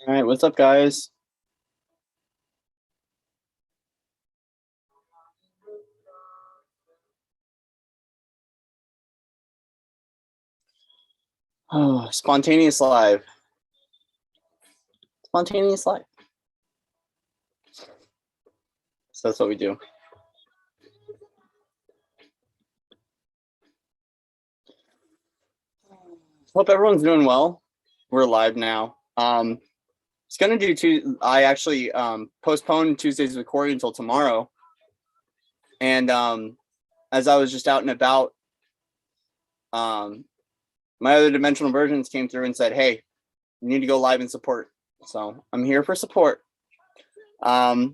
All right, what's up, guys? Oh, spontaneous live. Spontaneous live. So that's what we do. Hope everyone's doing well. We're live now. It's gonna do two. I actually postponed Tuesday's recording until tomorrow. And as I was just out and about, my other dimensional versions came through and said, "Hey, you need to go live and support." So I'm here for support. I've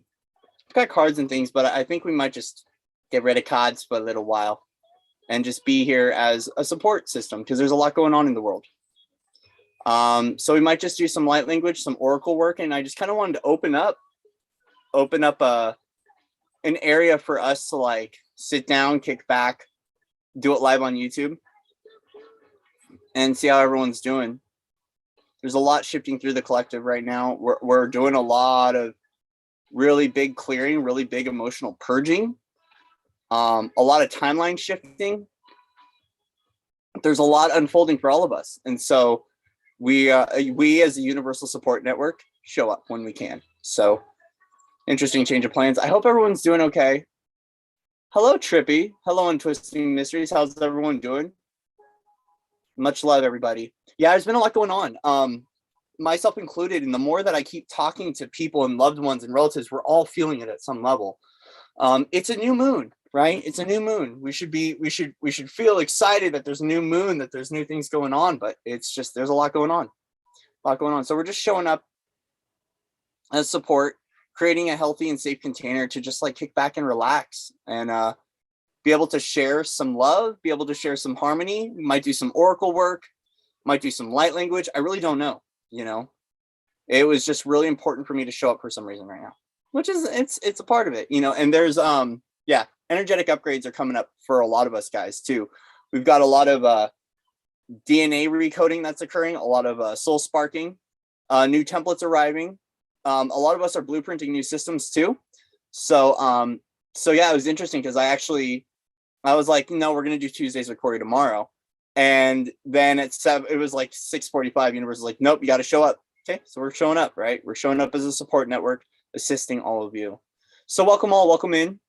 got cards and things, but I think we might just get rid of cards for a little while and just be here as a support system because there's a lot going on in the world. So we might just do some light language, some oracle work, and I just kind of wanted to open up an area for us to like sit down, kick back, do it live on YouTube, and see how everyone's doing. There's a lot shifting through the collective right now. We're doing a lot of really big clearing, really big emotional purging, a lot of timeline shifting. There's a lot unfolding for all of us, and so we as a universal support network show up when we can. So interesting change of plans. I hope everyone's doing okay. Hello, Trippy. Hello, Untwisting Mysteries. How's everyone doing? Much love, everybody. Yeah, there's been a lot going on, myself included. And the more that I keep talking to people and loved ones and relatives, we're all feeling it at some level. It's a new moon, right? It's a new moon. We should feel excited that there's a new moon, that there's new things going on, but it's just, there's a lot going on. So we're just showing up as support, creating a healthy and safe container to just like kick back and relax and be able to share some love, be able to share some harmony. We might do some oracle work, might do some light language. I really don't know. It was just really important for me to show up for some reason right now, which is it's a part of it, and there's energetic upgrades are coming up for a lot of us guys too. We've got a lot of DNA recoding that's occurring, a lot of soul sparking, new templates arriving. A lot of us are blueprinting new systems too. So yeah, it was interesting because I was like, no, we're gonna do Tuesday's recording tomorrow. And then it was like 6:45. Universe was like, nope, you got to show up. Okay, so we're showing up, right? We're showing up as a support network, assisting all of you. So welcome all, welcome in.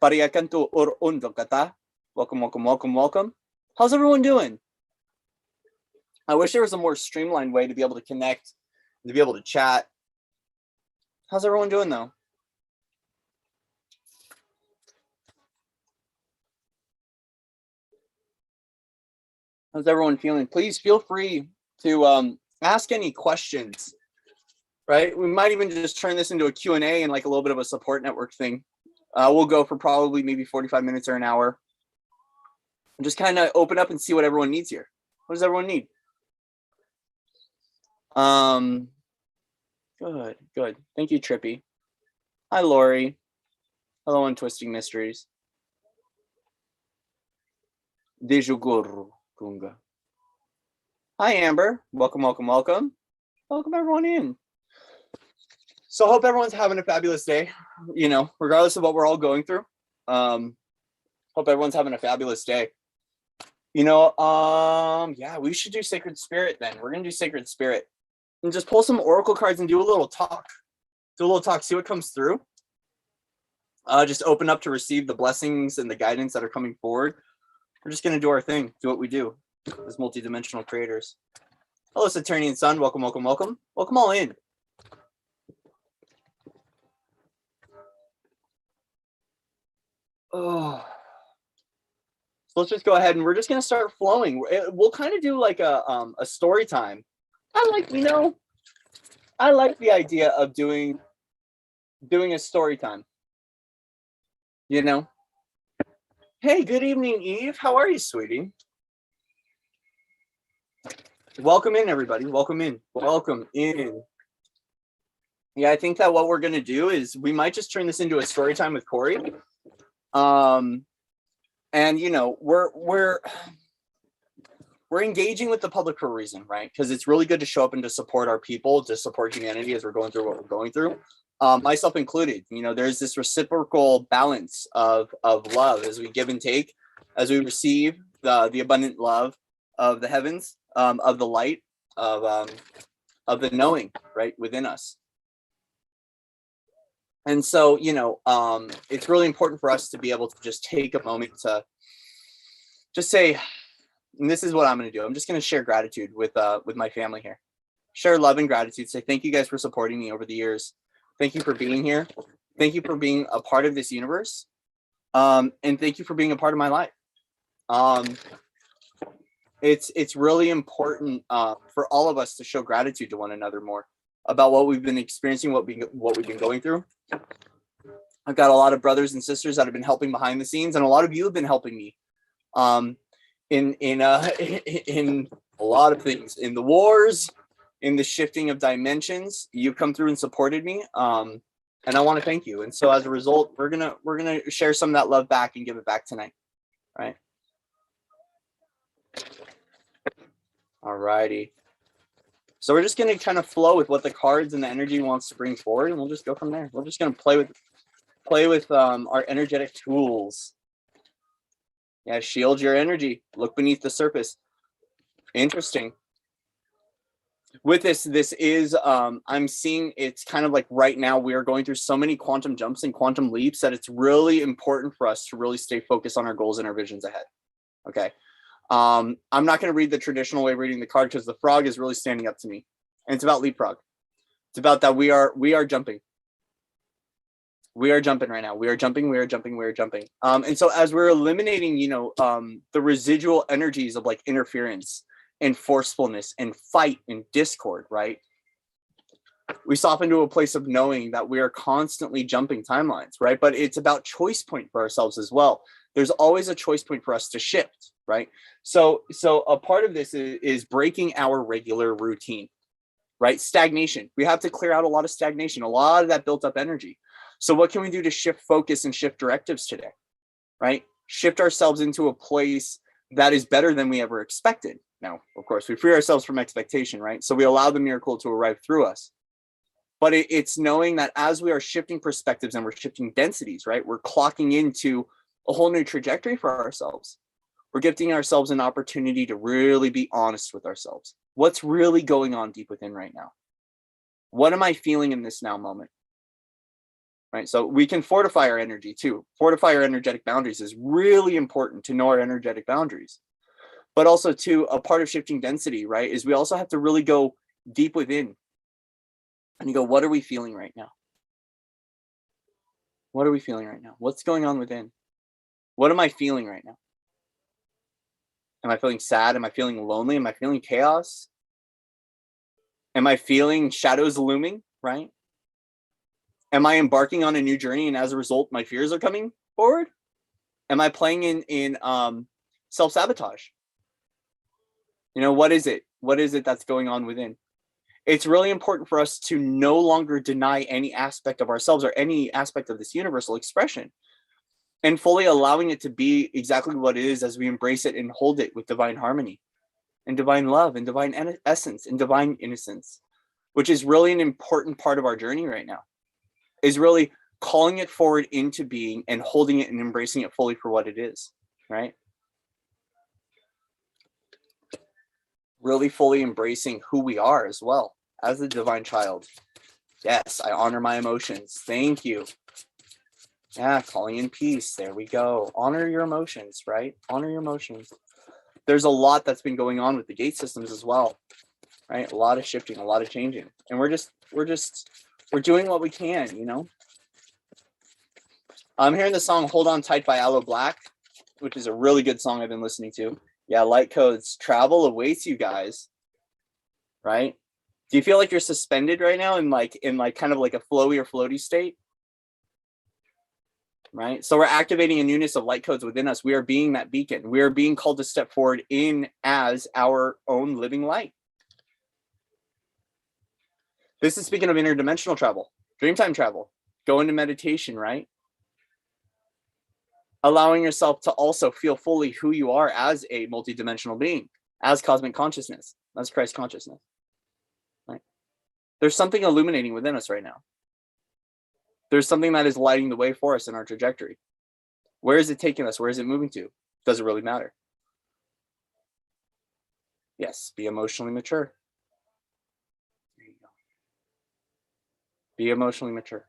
Welcome. How's everyone doing? I wish there was a more streamlined way to be able to connect, to be able to chat. How's everyone doing though? How's everyone feeling? Please feel free to ask any questions, right? We might even just turn this into a Q&A and like a little bit of a support network thing. We'll go for probably maybe 45 minutes or an hour. And just kind of open up and see what everyone needs here. What does everyone need? Good. Thank you, Trippy. Hi, Lori. Hello, Untwisting Mysteries. Dejuguru Gunga. Hi, Amber. Welcome. Welcome everyone in. So I hope everyone's having a fabulous day, regardless of what we're all going through. Hope everyone's having a fabulous day. Yeah, we should do Sacred Spirit then. We're going to do Sacred Spirit and just pull some oracle cards and do a little talk. See what comes through. Just open up to receive the blessings and the guidance that are coming forward. We're just going to do our thing, do what we do as multidimensional creators. Hello, Saturnian Sun. Welcome. Welcome all in. Oh, so let's just go ahead and we're just going to start flowing. We'll kind of do like a story time. I like the idea of doing a story time. Hey, good evening, Eve. How are you, sweetie? Welcome in, everybody. Welcome in. Yeah, I think that what we're going to do is we might just turn this into a story time with Corey. And we're we're engaging with the public for a reason, right? Because it's really good to show up and to support our people, to support humanity as we're going through what we're going through. Myself included, there's this reciprocal balance of love as we give and take, as we receive the abundant love of the heavens, of the light, of the knowing, right, within us. And so, it's really important for us to be able to just take a moment to just say, and this is what I'm going to do. I'm just going to share gratitude with my family here. Share love and gratitude. Say thank you guys for supporting me over the years. Thank you for being here. Thank you for being a part of this universe. And thank you for being a part of my life. It's really important for all of us to show gratitude to one another more about what we've been experiencing, what we've been going through. I've got a lot of brothers and sisters that have been helping behind the scenes, and a lot of you have been helping me in a lot of things, in the wars, in the shifting of dimensions. You've come through and supported me, and I want to thank you. And so as a result, we're gonna share some of that love back and give it back tonight, right? All righty. So we're just going to kind of flow with what the cards and the energy wants to bring forward, and we'll just go from there. We're just going to play with our energetic tools. Yeah, shield your energy. Look beneath the surface. Interesting. With this is, I'm seeing it's kind of like right now we are going through so many quantum jumps and quantum leaps that it's really important for us to really stay focused on our goals and our visions ahead. Okay. I'm not going to read the traditional way of reading the card because the frog is really standing up to me, and it's about leapfrog. It's about that we are jumping. We are jumping right now. We are jumping. And so as we're eliminating, the residual energies of like interference and forcefulness and fight and discord, right? We soften to a place of knowing that we are constantly jumping timelines, right? But it's about choice point for ourselves as well. There's always a choice point for us to shift, right? So a part of this is breaking our regular routine, right? Stagnation. We have to clear out a lot of stagnation, a lot of that built up energy. So what can we do to shift focus and shift directives today, right? Shift ourselves into a place that is better than we ever expected. Now, of course, we free ourselves from expectation, right? So we allow the miracle to arrive through us. But it's knowing that as we are shifting perspectives and we're shifting densities, right? We're clocking into a whole new trajectory for ourselves. We're giving ourselves an opportunity to really be honest with ourselves. What's really going on deep within right now? What am I feeling in this now moment? Right? So we can fortify our energy too. Fortify our energetic boundaries is really important to know our energetic boundaries. But also too, a part of shifting density, right, is we also have to really go deep within. And you go, what are we feeling right now? What are we feeling right now? What's going on within? What am I feeling right now? Am I feeling sad? Am I feeling lonely? Am I feeling chaos? Am I feeling shadows looming, right? Am I embarking on a new journey and as a result, my fears are coming forward? Am I playing in self-sabotage? What is it? What is it that's going on within? It's really important for us to no longer deny any aspect of ourselves or any aspect of this universal expression, and fully allowing it to be exactly what it is as we embrace it and hold it with divine harmony and divine love and divine essence and divine innocence, which is really an important part of our journey right now, is really calling it forward into being and holding it and embracing it fully for what it is, right? Really fully embracing who we are as well as a divine child. Yes, I honor my emotions. Thank you. Yeah, calling in peace. There we go. Honor your emotions, right? Honor your emotions. There's a lot that's been going on with the gate systems as well, right? A lot of shifting, a lot of changing. And we're doing what we can, I'm hearing the song Hold On Tight by Aloe Black, which is a really good song I've been listening to. Yeah, light codes. Travel awaits you guys, right? Do you feel like you're suspended right now in kind of like a flowy or floaty state? Right? So we're activating a newness of light codes within us. We are being that beacon. We are being called to step forward in as our own living light. This is speaking of interdimensional travel, dreamtime travel, go into meditation, right? Allowing yourself to also feel fully who you are as a multidimensional being, as cosmic consciousness, as Christ consciousness. Right? There's something illuminating within us right now. There's something that is lighting the way for us in our trajectory. Where is it taking us? Where is it moving to? Does it really matter? Yes, be emotionally mature. There you go. Be emotionally mature.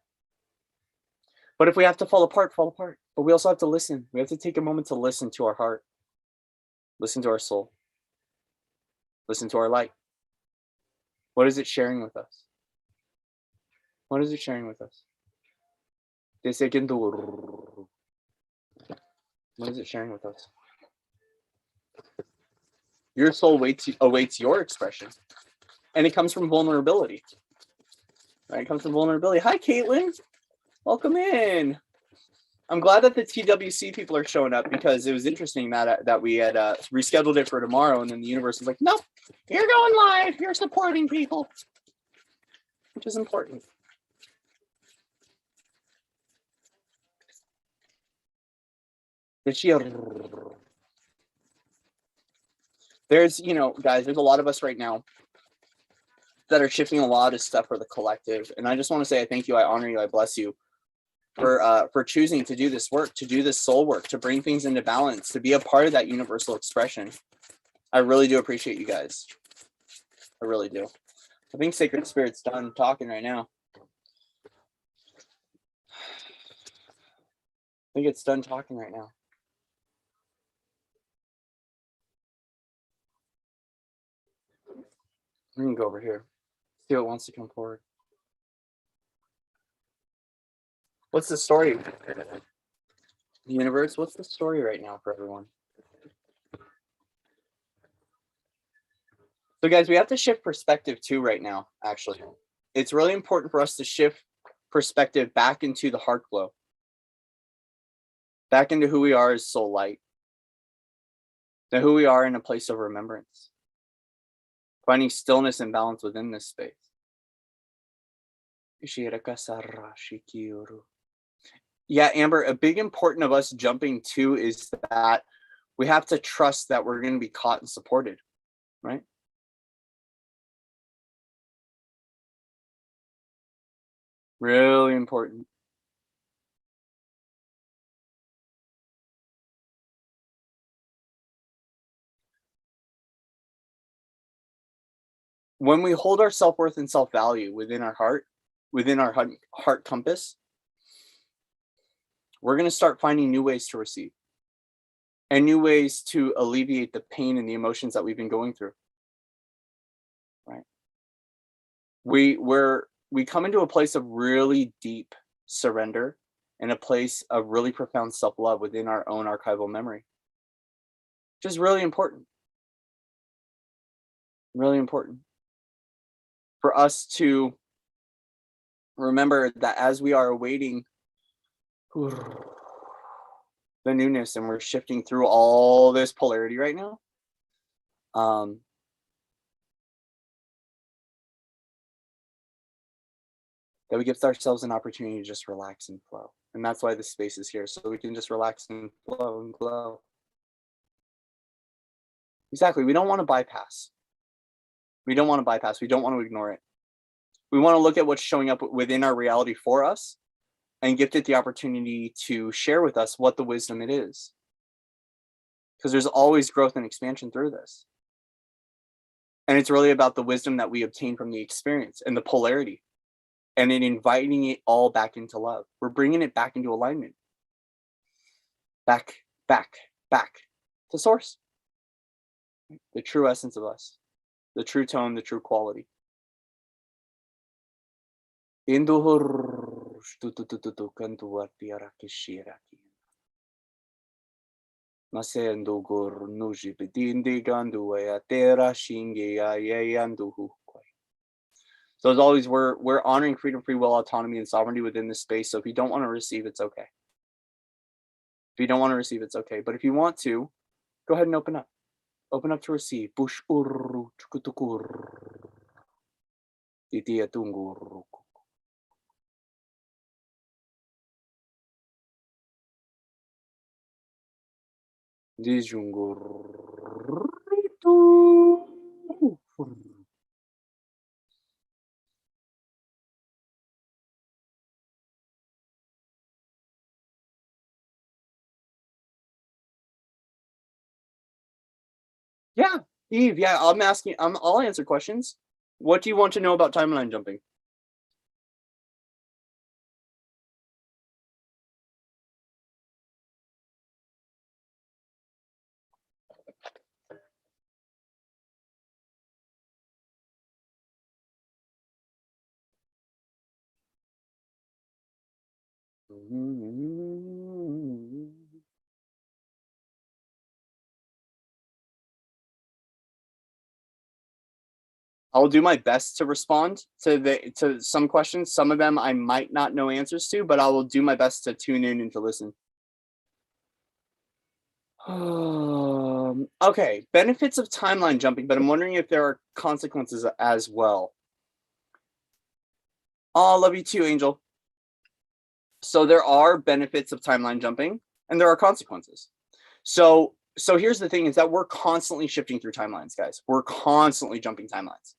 But if we have to fall apart, fall apart. But we also have to listen. We have to take a moment to listen to our heart, listen to our soul, listen to our light. What is it sharing with us? What is it sharing with us? What is it sharing with us? Your soul awaits your expression. And it comes from vulnerability. Right? It comes from vulnerability. Hi, Caitlin. Welcome in. I'm glad that the TWC people are showing up, because it was interesting that we had rescheduled it for tomorrow, and then the universe was like, nope, you're going live. You're supporting people, which is important. There's, guys, there's a lot of us right now that are shifting a lot of stuff for the collective. And I just want to say, I thank you, I honor you, I bless you for choosing to do this work, to do this soul work, to bring things into balance, to be a part of that universal expression. I really do appreciate you guys. I really do. I think Sacred Spirit's done talking right now. I think it's done talking right now. We can go over here. See what wants to come forward. What's the story? The universe, what's the story right now for everyone? So guys, we have to shift perspective too right now, actually. It's really important for us to shift perspective back into the heart glow. Back into who we are as soul light. To who we are in a place of remembrance. Finding stillness and balance within this space. Yeah, Amber, a big important of us jumping to is that we have to trust that we're going to be caught and supported, right? Really important. When we hold our self-worth and self-value within our heart compass, we're going to start finding new ways to receive and new ways to alleviate the pain and the emotions that we've been going through. Right? We come into a place of really deep surrender and a place of really profound self-love within our own archival memory, which is really important. Really important for us to remember that as we are awaiting the newness and we're shifting through all this polarity right now, that we give ourselves an opportunity to just relax and flow. And that's why this space is here, so we can just relax and flow and glow. Exactly. We don't want to bypass. We don't want to bypass. We don't want to ignore it. We want to look at what's showing up within our reality for us and gift it the opportunity to share with us what the wisdom it is. Because there's always growth and expansion through this. And it's really about the wisdom that we obtain from the experience and the polarity, and in inviting it all back into love. We're bringing it back into alignment. Back to source. The true essence of us. The true tone, the true quality. So as always, we're honoring freedom, free will, autonomy, and sovereignty within this space. So if you don't want to receive, it's okay. If you don't want to receive, it's okay. But if you want to, go ahead and open up. Open up to receive. Bush uru chukutukur. Titia tungur. Dijungur. Yeah, Eve. Yeah, I'm asking. I'll answer questions. What do you want to know about timeline jumping? I'll do my best to respond to some questions. Some of them I might not know answers to, but I will do my best to tune in and to listen. Okay, benefits of timeline jumping, but I'm wondering if there are consequences as well. Oh, love you too, Angel. So there are benefits of timeline jumping, and there are consequences. So here's the thing: is that we're constantly shifting through timelines, guys. We're constantly jumping timelines.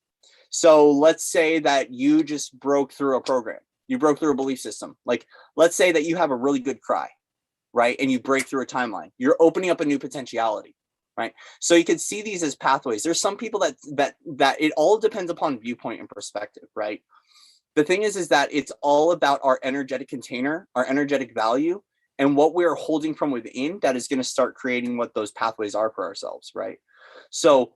So let's say that you just broke through a program, you broke through a belief system. Like, let's say that you have a really good cry, right? And you break through a timeline. You're opening up a new potentiality, right? So you could see these as pathways. There's some people that it all depends upon viewpoint and perspective, right? The thing is that it's all about our energetic container, our energetic value, and what we're holding from within that is going to start creating what those pathways are for ourselves, right? So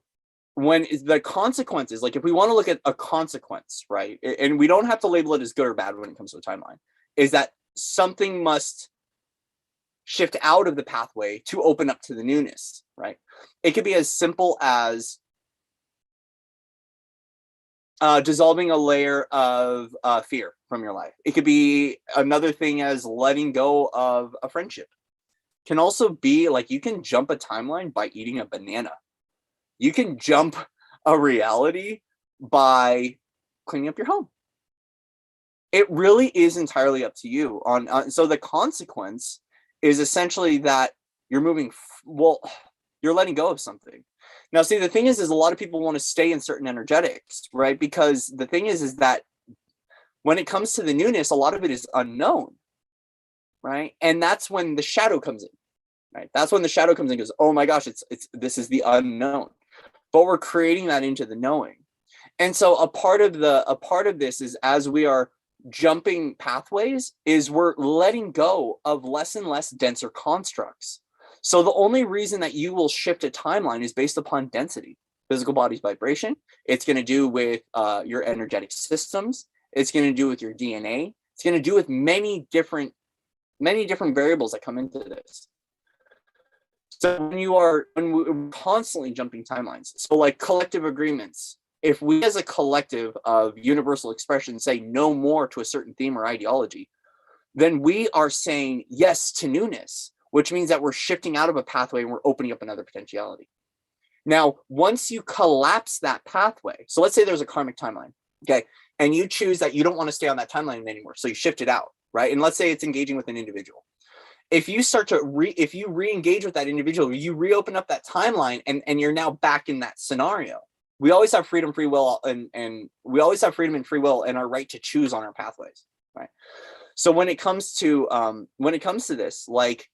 when the consequences, like if we want to look at a consequence, right, and we don't have to label it as good or bad when it comes to a timeline, is that something must shift out of the pathway to open up to the newness, right? It could be as simple as dissolving a layer of fear from your life. It could be another thing as letting go of a friendship. Can also be like you can jump a timeline by eating a banana. You can jump a reality by cleaning up your home. It really is entirely up to you. So the consequence is essentially that you're moving. You're letting go of something. Now, see, the thing is a lot of people want to stay in certain energetics, right? Because the thing is that when it comes to the newness, a lot of it is unknown, right? And that's when the shadow comes in, right? That's when the shadow comes in and goes, oh my gosh, this is the unknown. But we're creating that into the knowing. And so a part of this is as we are jumping pathways is we're letting go of less and less denser constructs. So the only reason that you will shift a timeline is based upon density, physical body's vibration. It's going to do with your energetic systems. It's going to do with your DNA. It's going to do with many different variables that come into this. So when we're constantly jumping timelines, so like collective agreements, if we as a collective of universal expression say no more to a certain theme or ideology, then we are saying yes to newness, which means that we're shifting out of a pathway and we're opening up another potentiality. Now, once you collapse that pathway, so let's say there's a karmic timeline, okay, and you choose that you don't want to stay on that timeline anymore, so you shift it out, right? And let's say it's engaging with an individual. If you start to if you re-engage with that individual, you reopen up that timeline and you're now back in that scenario. We always have freedom, free will, and we always have freedom and free will and our right to choose on our pathways, right? So when it comes to this, like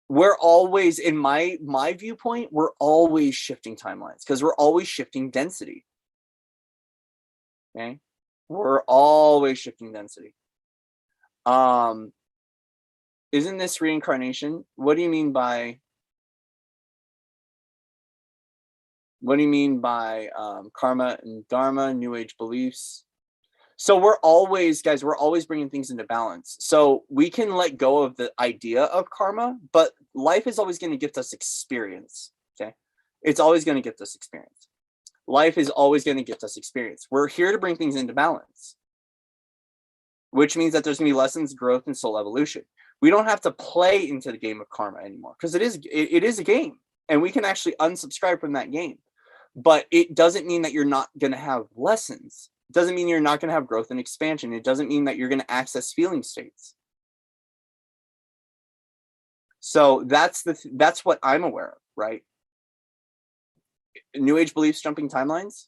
we're always, in my viewpoint, we're always shifting timelines because we're always shifting density. Okay, we're always shifting density. Isn't this reincarnation? What do you mean by karma and dharma, new age beliefs? So we're always bringing things into balance. So we can let go of the idea of karma, but life is always going to gift us experience. Okay, it's always going to gift us experience. Life is always going to gift us experience. We're here to bring things into balance, which means that there's going to be lessons, growth, and soul evolution. We don't have to play into the game of karma anymore because it is a game, and we can actually unsubscribe from that game. But it doesn't mean that you're not going to have lessons. It doesn't mean you're not going to have growth and expansion. It doesn't mean that you're going to access feeling states. So that's what I'm aware of, right? New age beliefs jumping timelines.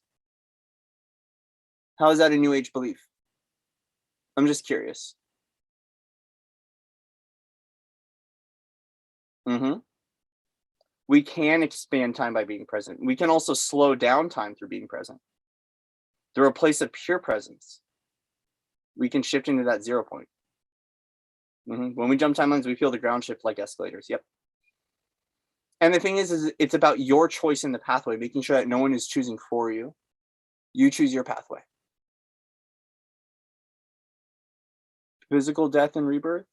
How is that a new age belief? I'm just curious. Mm-hmm. We can expand time by being present. We can also slow down time through being present. Through a place of pure presence, we can shift into that 0 point. When we jump timelines, we feel the ground shift like escalators. Yep. And the thing is it's about your choice in the pathway, making sure that no one is choosing for you. You choose your pathway. Physical death and rebirth?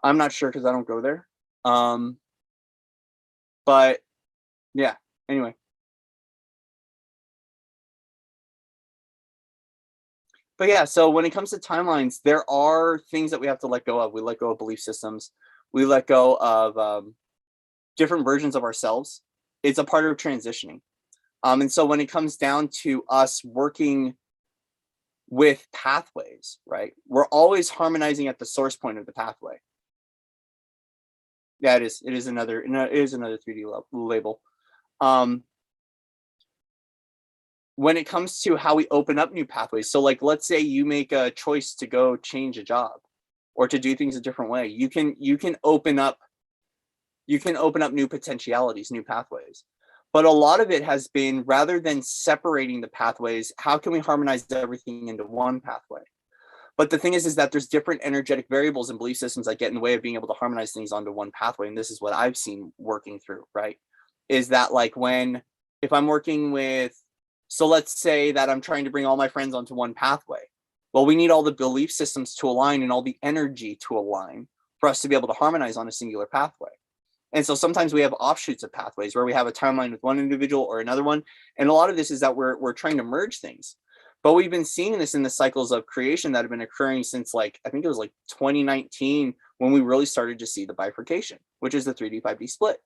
I'm not sure because I don't go there. But yeah, anyway. But yeah, so when it comes to timelines, there are things that we have to let go of. We let go of belief systems. We let go of different versions of ourselves. It's a part of transitioning. And so when it comes down to us working with pathways, right, we're always harmonizing at the source point of the pathway. Yeah, it is. It is another 3D label. When it comes to how we open up new pathways, so like let's say you make a choice to go change a job or to do things a different way, you can open up new potentialities, new pathways. But a lot of it has been, rather than separating the pathways, how can we harmonize everything into one pathway? But the thing is that there's different energetic variables and belief systems that get in the way of being able to harmonize things onto one pathway. And this is what I've seen working through, right? Is that like if I'm working with, so let's say that I'm trying to bring all my friends onto one pathway. Well, we need all the belief systems to align and all the energy to align for us to be able to harmonize on a singular pathway. And so sometimes we have offshoots of pathways where we have a timeline with one individual or another one. And a lot of this is that we're trying to merge things. But we've been seeing this in the cycles of creation that have been occurring since I think it was 2019 when we really started to see the bifurcation, which is the 3D, 5D split.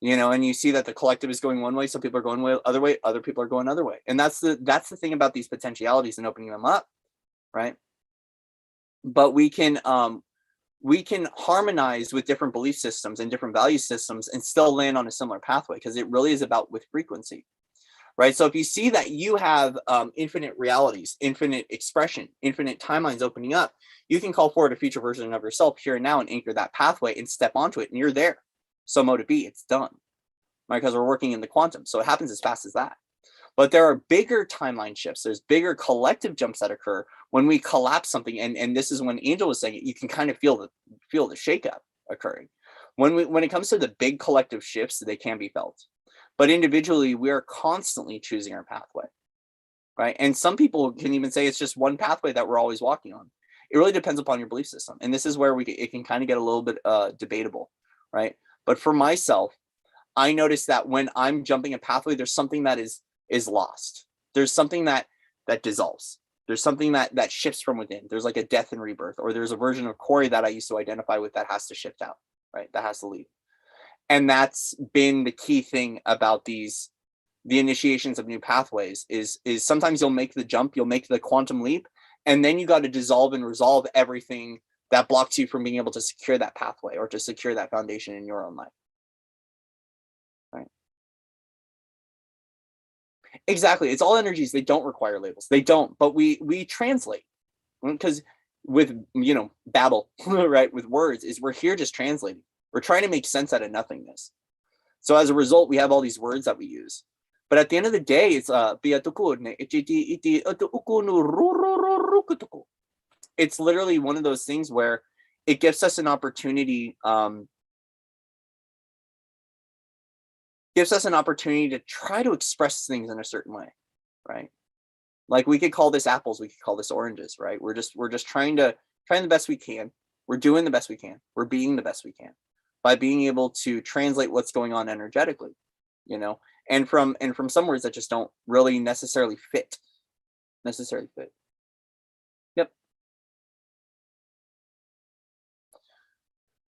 And you see that the collective is going one way, some people are going other way, other people are going other way. And that's the thing about these potentialities and opening them up, right? But we can harmonize with different belief systems and different value systems and still land on a similar pathway, because it really is about with frequency, right? So if you see that you have infinite realities, infinite expression, infinite timelines opening up, you can call forward a future version of yourself here and now and anchor that pathway and step onto it, and you're there. So mote be, it's done, right? Because we're working in the quantum, so it happens as fast as that. But there are bigger timeline shifts. There's bigger collective jumps that occur when we collapse something, and this is when Angel was saying it. You can kind of feel the shakeup occurring. When it comes to the big collective shifts, they can be felt. But individually, we are constantly choosing our pathway, right? And some people can even say it's just one pathway that we're always walking on. It really depends upon your belief system, and this is where it can kind of get a little bit debatable, right? But for myself, I notice that when I'm jumping a pathway, there's something that is lost. There's something that dissolves. There's something that shifts from within. There's like a death and rebirth, or there's a version of Corey that I used to identify with that has to shift out, right? That has to leave. And that's been the key thing about the initiations of new pathways is sometimes you'll make the jump, you'll make the quantum leap, and then you got to dissolve and resolve everything that blocks you from being able to secure that pathway or to secure that foundation in your own life. Right. Exactly. It's all energies. They don't require labels. They don't, but we translate, because with, babble, right, with words, is we're here just translating. We're trying to make sense out of nothingness. So as a result, we have all these words that we use. But at the end of the day, it's literally one of those things where it gives us an opportunity to try to express things in a certain way, right? Like we could call this apples, we could call this oranges, right? We're just trying the best we can. We're doing the best we can. We're being the best we can by being able to translate what's going on energetically, and from some words that just don't really necessarily fit. Yep.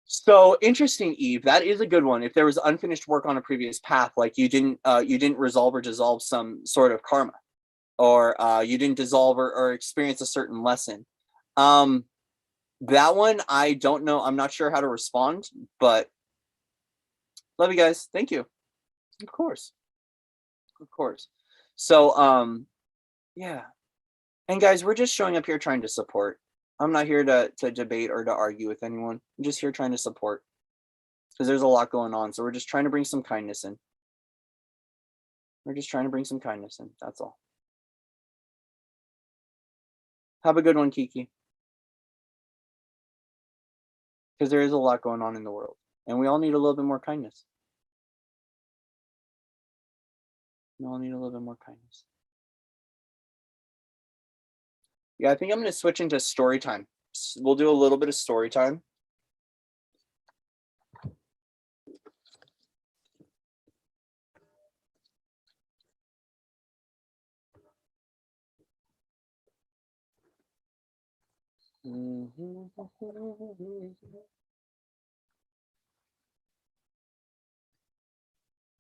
So interesting, Eve. That is a good one. If there was unfinished work on a previous path, like you didn't resolve or dissolve some sort of karma, or you didn't dissolve or experience a certain lesson. That one, I don't know. I'm not sure how to respond, but love you guys. Thank you. Of course. So, yeah. And guys, we're just showing up here trying to support. I'm not here to debate or to argue with anyone. I'm just here trying to support. because there's a lot going on. So we're just trying to bring some kindness in. We're just trying to bring some kindness in. That's all. Have a good one, Kiki. Because there is a lot going on in the world, and we all need a little bit more kindness. We all need a little bit more kindness. Yeah, I think I'm going to switch into story time. We'll do a little bit of story time.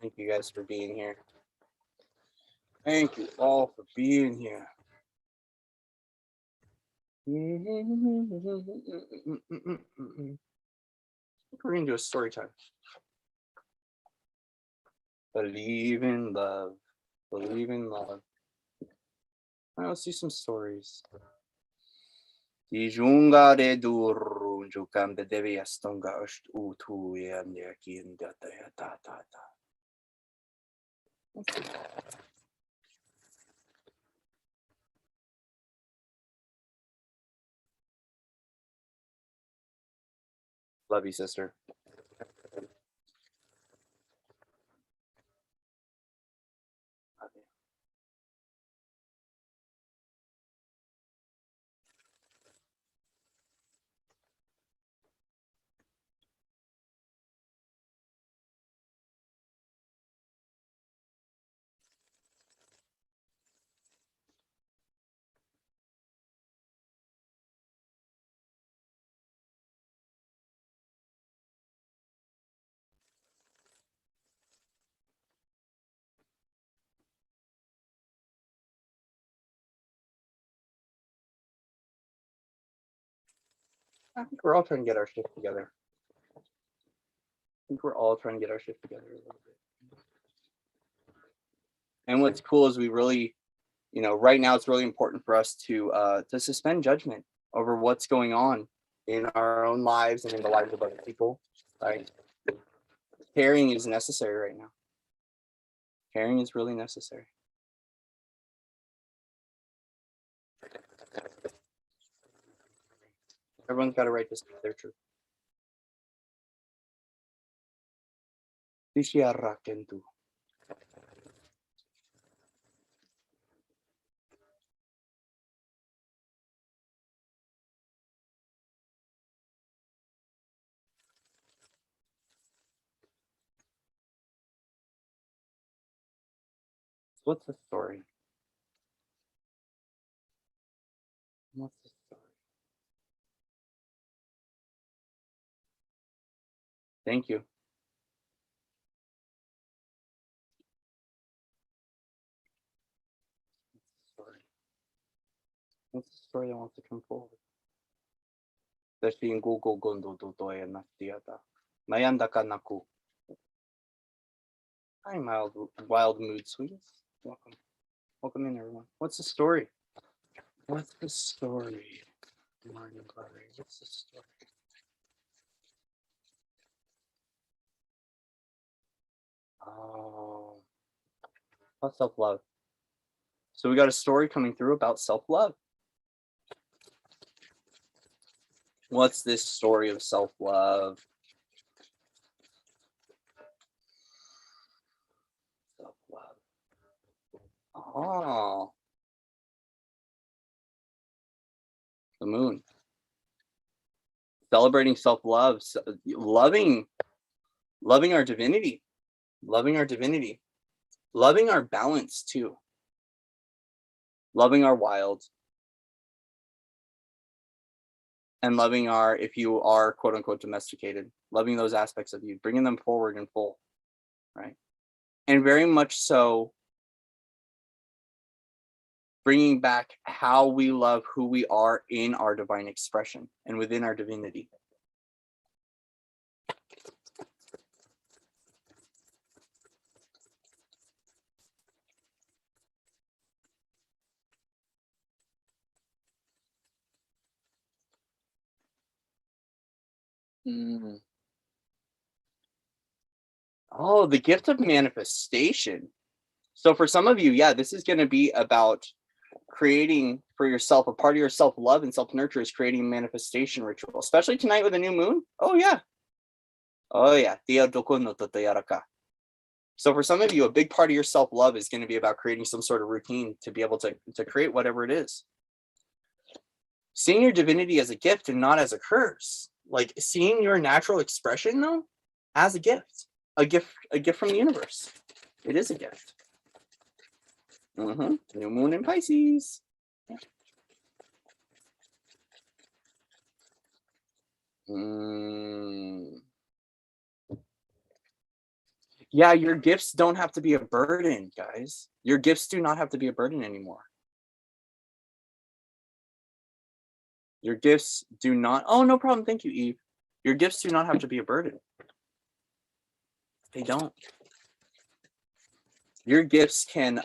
Thank you guys for being here. Thank you all for being here. We're going to do a story time. Believe in love. Believe in love. All right, let's do some stories. Tijungare durun jukam de deviastonga ust utu yanyakin data ta. Love you, sister. Love you. I think we're all trying to get our shit together. A little bit. And what's cool is we really, right now it's really important for us to suspend judgment over what's going on in our own lives and in the lives of other people. Right? Caring is necessary right now. Caring is really necessary. Everyone's got a right to speak their truth. What's the story? What's the story? Thank you. What's the story that wants to come forward? Hi, wild mood swings. Welcome. Welcome in, everyone. What's the story? What's the story? Morning glory. What's the story? Oh, about self-love. So we got a story coming through about self-love. What's this story of self-love? Self-love. Oh, the moon. Celebrating self-love, loving our divinity, loving our balance too, loving our wild, and loving our, if you are quote unquote domesticated, loving those aspects of you, bringing them forward in full, right? And very much so bringing back how we love who we are in our divine expression and within our divinity. Oh, the gift of manifestation. So for some of you, yeah, this is going to be about creating for yourself a part of your self-love and self-nurture is creating a manifestation ritual, especially tonight with a new moon. Oh yeah. Oh yeah. So for some of you, a big part of your self-love is going to be about creating some sort of routine to be able to create whatever it is. Seeing your divinity as a gift and not as a curse. Like seeing your natural expression though as a gift. A gift from the universe. It is a gift. New moon in Pisces. Yeah, your gifts don't have to be a burden, guys. Your gifts do not have to be a burden anymore. Your gifts do not. Oh, no problem. Thank you, Eve. Your gifts do not have to be a burden. They don't. Your gifts can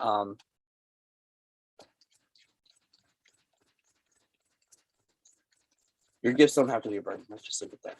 your gifts don't have to be a burden. Let's just look at that.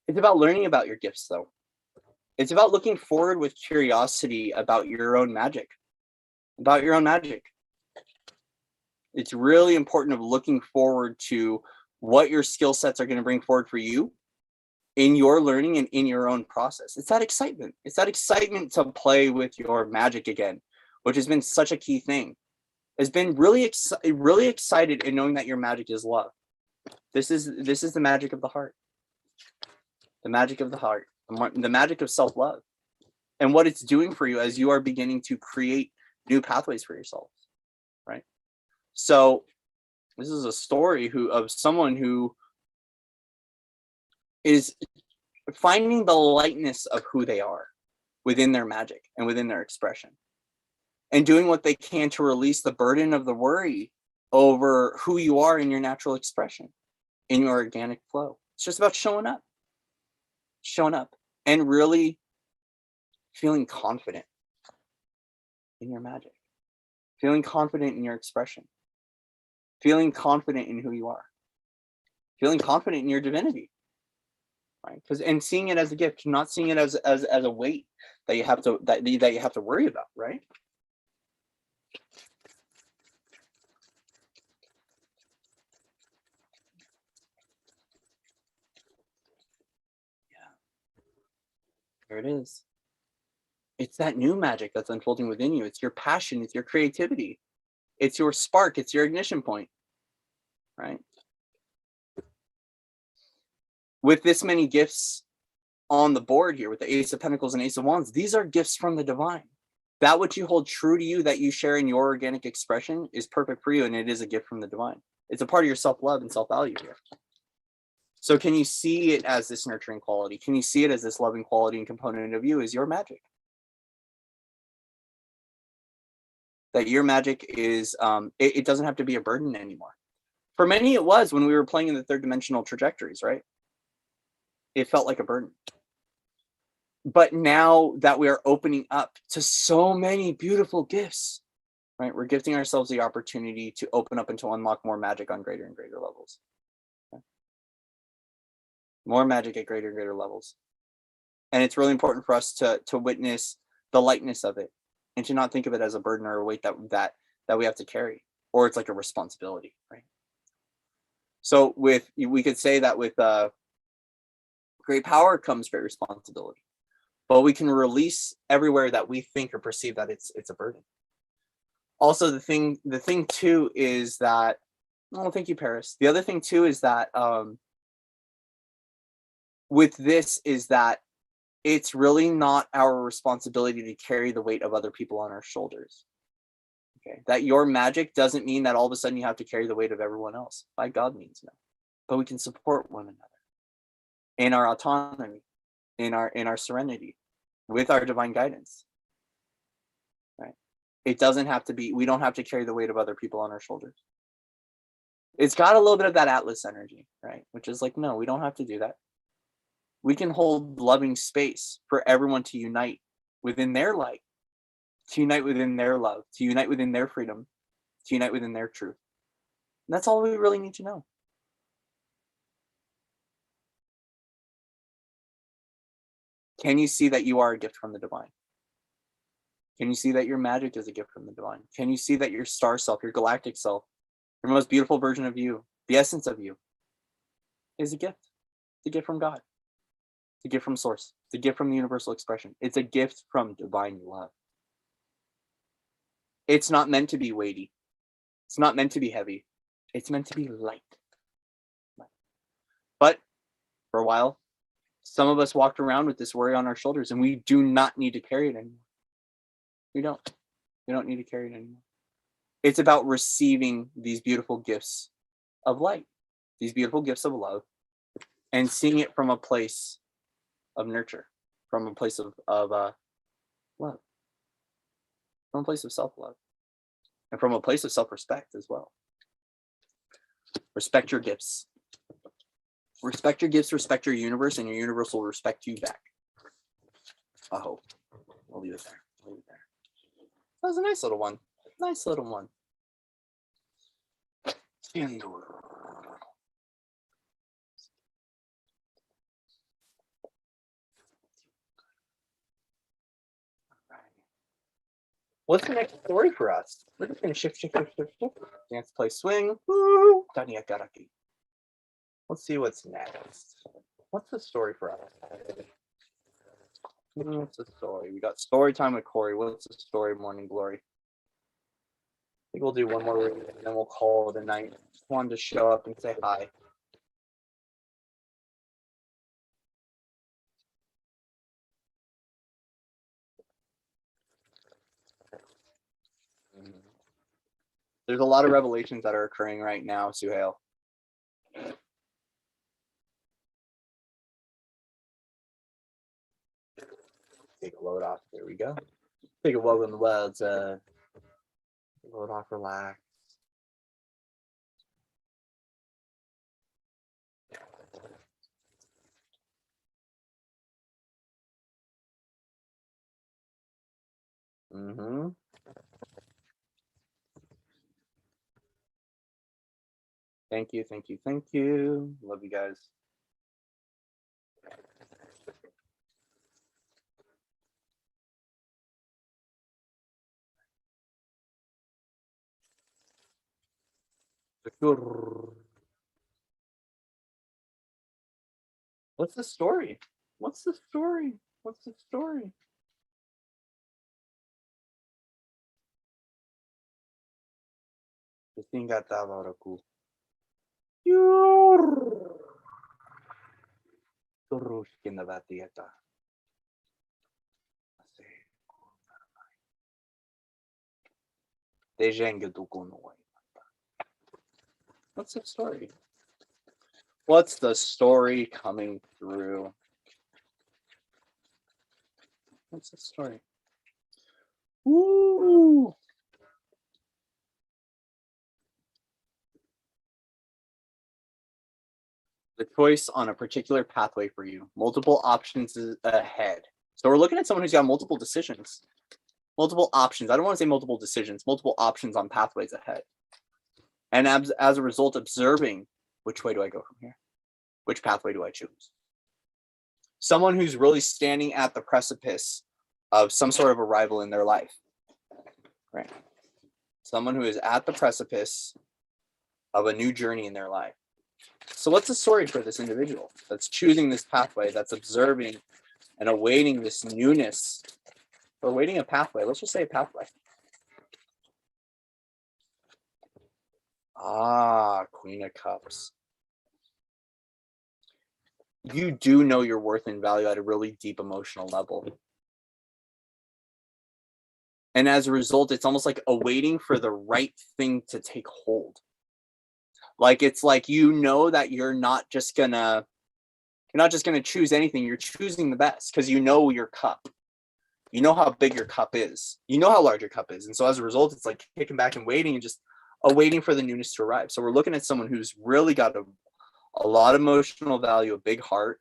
It's about learning about your gifts, though. It's about looking forward with curiosity about your own magic. About your own magic. It's really important of looking forward to what your skill sets are going to bring forward for you in your learning and in your own process. It's that excitement. It's that excitement to play with your magic again, which has been such a key thing. Has been really excited in knowing that your magic is love. This is the magic of the heart. The magic of the heart. The magic of self-love. And what it's doing for you as you are beginning to create new pathways for yourself. Right? So this is a story of someone who is finding the lightness of who they are within their magic and within their expression and doing what they can to release the burden of the worry over who you are in your natural expression, in your organic flow. It's just about showing up and really feeling confident in your magic, feeling confident in your expression, feeling confident in who you are, feeling confident in your divinity. Right? And seeing it as a gift, not seeing it as a weight that you have to worry about, right? Yeah. There it is. It's that new magic that's unfolding within you. It's your passion, it's your creativity, it's your spark, it's your ignition point. Right? With this many gifts on the board here with the Ace of Pentacles and Ace of Wands, these are gifts from the divine. That which you hold true to you, that you share in your organic expression, is perfect for you, and it is a gift from the divine. It's a part of your self-love and self-value here. So can you see it as this nurturing quality? Can you see it as this loving quality and component of you is your magic? That your magic is, it doesn't have to be a burden anymore. For many, it was when we were playing in the third dimensional trajectories, right? It felt like a burden. But now that we are opening up to so many beautiful gifts, right? We're gifting ourselves the opportunity to open up and to unlock more magic on greater and greater levels. Okay? More magic at greater and greater levels. And it's really important for us to witness the lightness of it and to not think of it as a burden or a weight that we have to carry, or it's like a responsibility, right? So we could say that with great power comes great responsibility, but we can release everywhere that we think or perceive that it's a burden. Also, the thing too is that, oh, thank you, Paris. The other thing too is that with this is that it's really not our responsibility to carry the weight of other people on our shoulders. Okay, that your magic doesn't mean that all of a sudden you have to carry the weight of everyone else. By God means no, but we can support one another in our autonomy, in our serenity, with our divine guidance. Right. It doesn't have to be, we don't have to carry the weight of other people on our shoulders. It's got a little bit of that Atlas energy, right? Which is like, no, we don't have to do that. We can hold loving space for everyone to unite within their light, to unite within their love, to unite within their freedom, to unite within their truth. And that's all we really need to know. Can you see that you are a gift from the divine? Can you see that your magic is a gift from the divine? Can you see that your star self, your galactic self, your most beautiful version of you, the essence of you, is a gift? It's a gift from God. It's a gift from source. It's a gift from the universal expression. It's a gift from divine love. It's not meant to be weighty. It's not meant to be heavy. It's meant to be light. But for a while, some of us walked around with this worry on our shoulders, and we do not need to carry it anymore. We don't. We don't need to carry it anymore. It's about receiving these beautiful gifts of light, these beautiful gifts of love, and seeing it from a place of nurture, from a place of love, from a place of self-love, and from a place of self-respect as well. Respect your gifts. Respect your gifts, respect your universe, and your universe will respect you back. I hope. I'll leave it there. That was a nice little one. Nice little one. What's the next story for us? We're just gonna shift. Dance, play, swing. Woo! Let's see what's next. What's the story for us? What's the story? We got story time with Corey. What's the story, Morning Glory? I think we'll do one more reading and then we'll call it a night. Just wanted to show up and say hi. There's a lot of revelations that are occurring right now, Suhail. Take a load off. There we go. Take a walk on the world. Load off, relax. Thank you, thank you, thank you. Love you guys. What's the story? What's the story? What's the story? What's the story? What's the story coming through? What's the story? Woo! The choice on a particular pathway for you. Multiple options ahead. So we're looking at someone who's got multiple decisions. Multiple options. I don't want to say multiple decisions. Multiple options on pathways ahead. And as a result, observing, which way do I go from here? Which pathway do I choose? Someone who's really standing at the precipice of some sort of arrival in their life. Right. Someone who is at the precipice of a new journey in their life. So what's the story for this individual that's choosing this pathway, that's observing and awaiting this newness, or awaiting a pathway? Let's just say a pathway. Queen of Cups. You do know your worth and value at a really deep emotional level. And as a result, it's almost like awaiting for the right thing to take hold. Like, it's like, you know that you're not just gonna choose anything. You're choosing the best because you know your cup. You know how big your cup is. You know how large your cup is. And so as a result, it's like kicking back and waiting and just awaiting for the newness to arrive. So we're looking at someone who's really got a lot of emotional value, a big heart,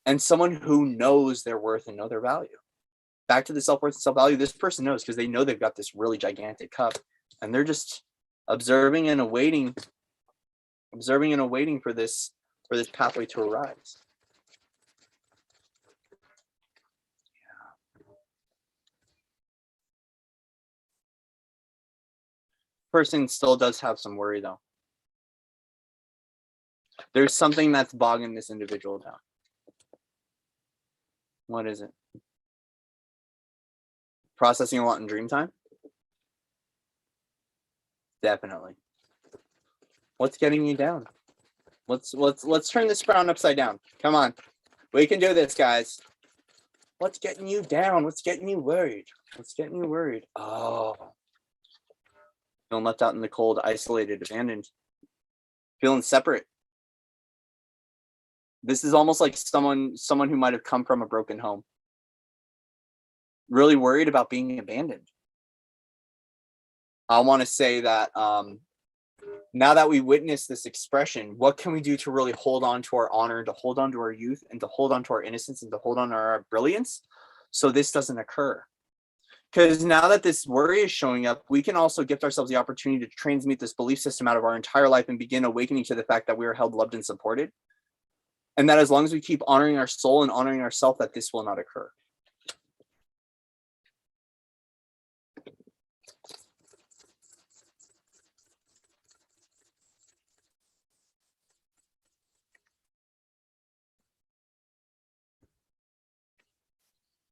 and someone who knows their worth and know their value. Back to the self-worth and self-value, this person knows because they know they've got this really gigantic cup, and they're just observing and awaiting for this pathway to arise. Person still does have some worry though. There's something that's bogging this individual down. What is it? Processing a lot in dream time? Definitely. What's getting you down? Let's turn this frown upside down. Come on. We can do this, guys. What's getting you down? What's getting you worried? What's getting you worried? Oh. Feeling left out in the cold, isolated, abandoned. Feeling separate. This is almost like someone who might have come from a broken home. Really worried about being abandoned. I want to say that now that we witness this expression, what can we do to really hold on to our honor, to hold on to our youth, and to hold on to our innocence, and to hold on to our brilliance so this doesn't occur? Because now that this worry is showing up, we can also gift ourselves the opportunity to transmute this belief system out of our entire life and begin awakening to the fact that we are held, loved, and supported. And that as long as we keep honoring our soul and honoring ourselves, that this will not occur.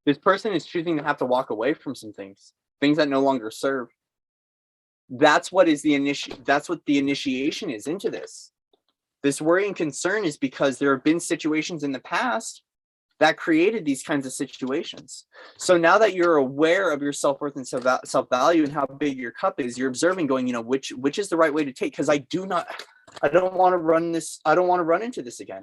This person is choosing to have to walk away from some things that no longer serve. That's what is that's what the initiation is into this. This worry and concern is because there have been situations in the past that created these kinds of situations. So now that you're aware of your self-worth and self-value and how big your cup is, you're observing, going, which is the right way to take? Because I don't want to run into this again.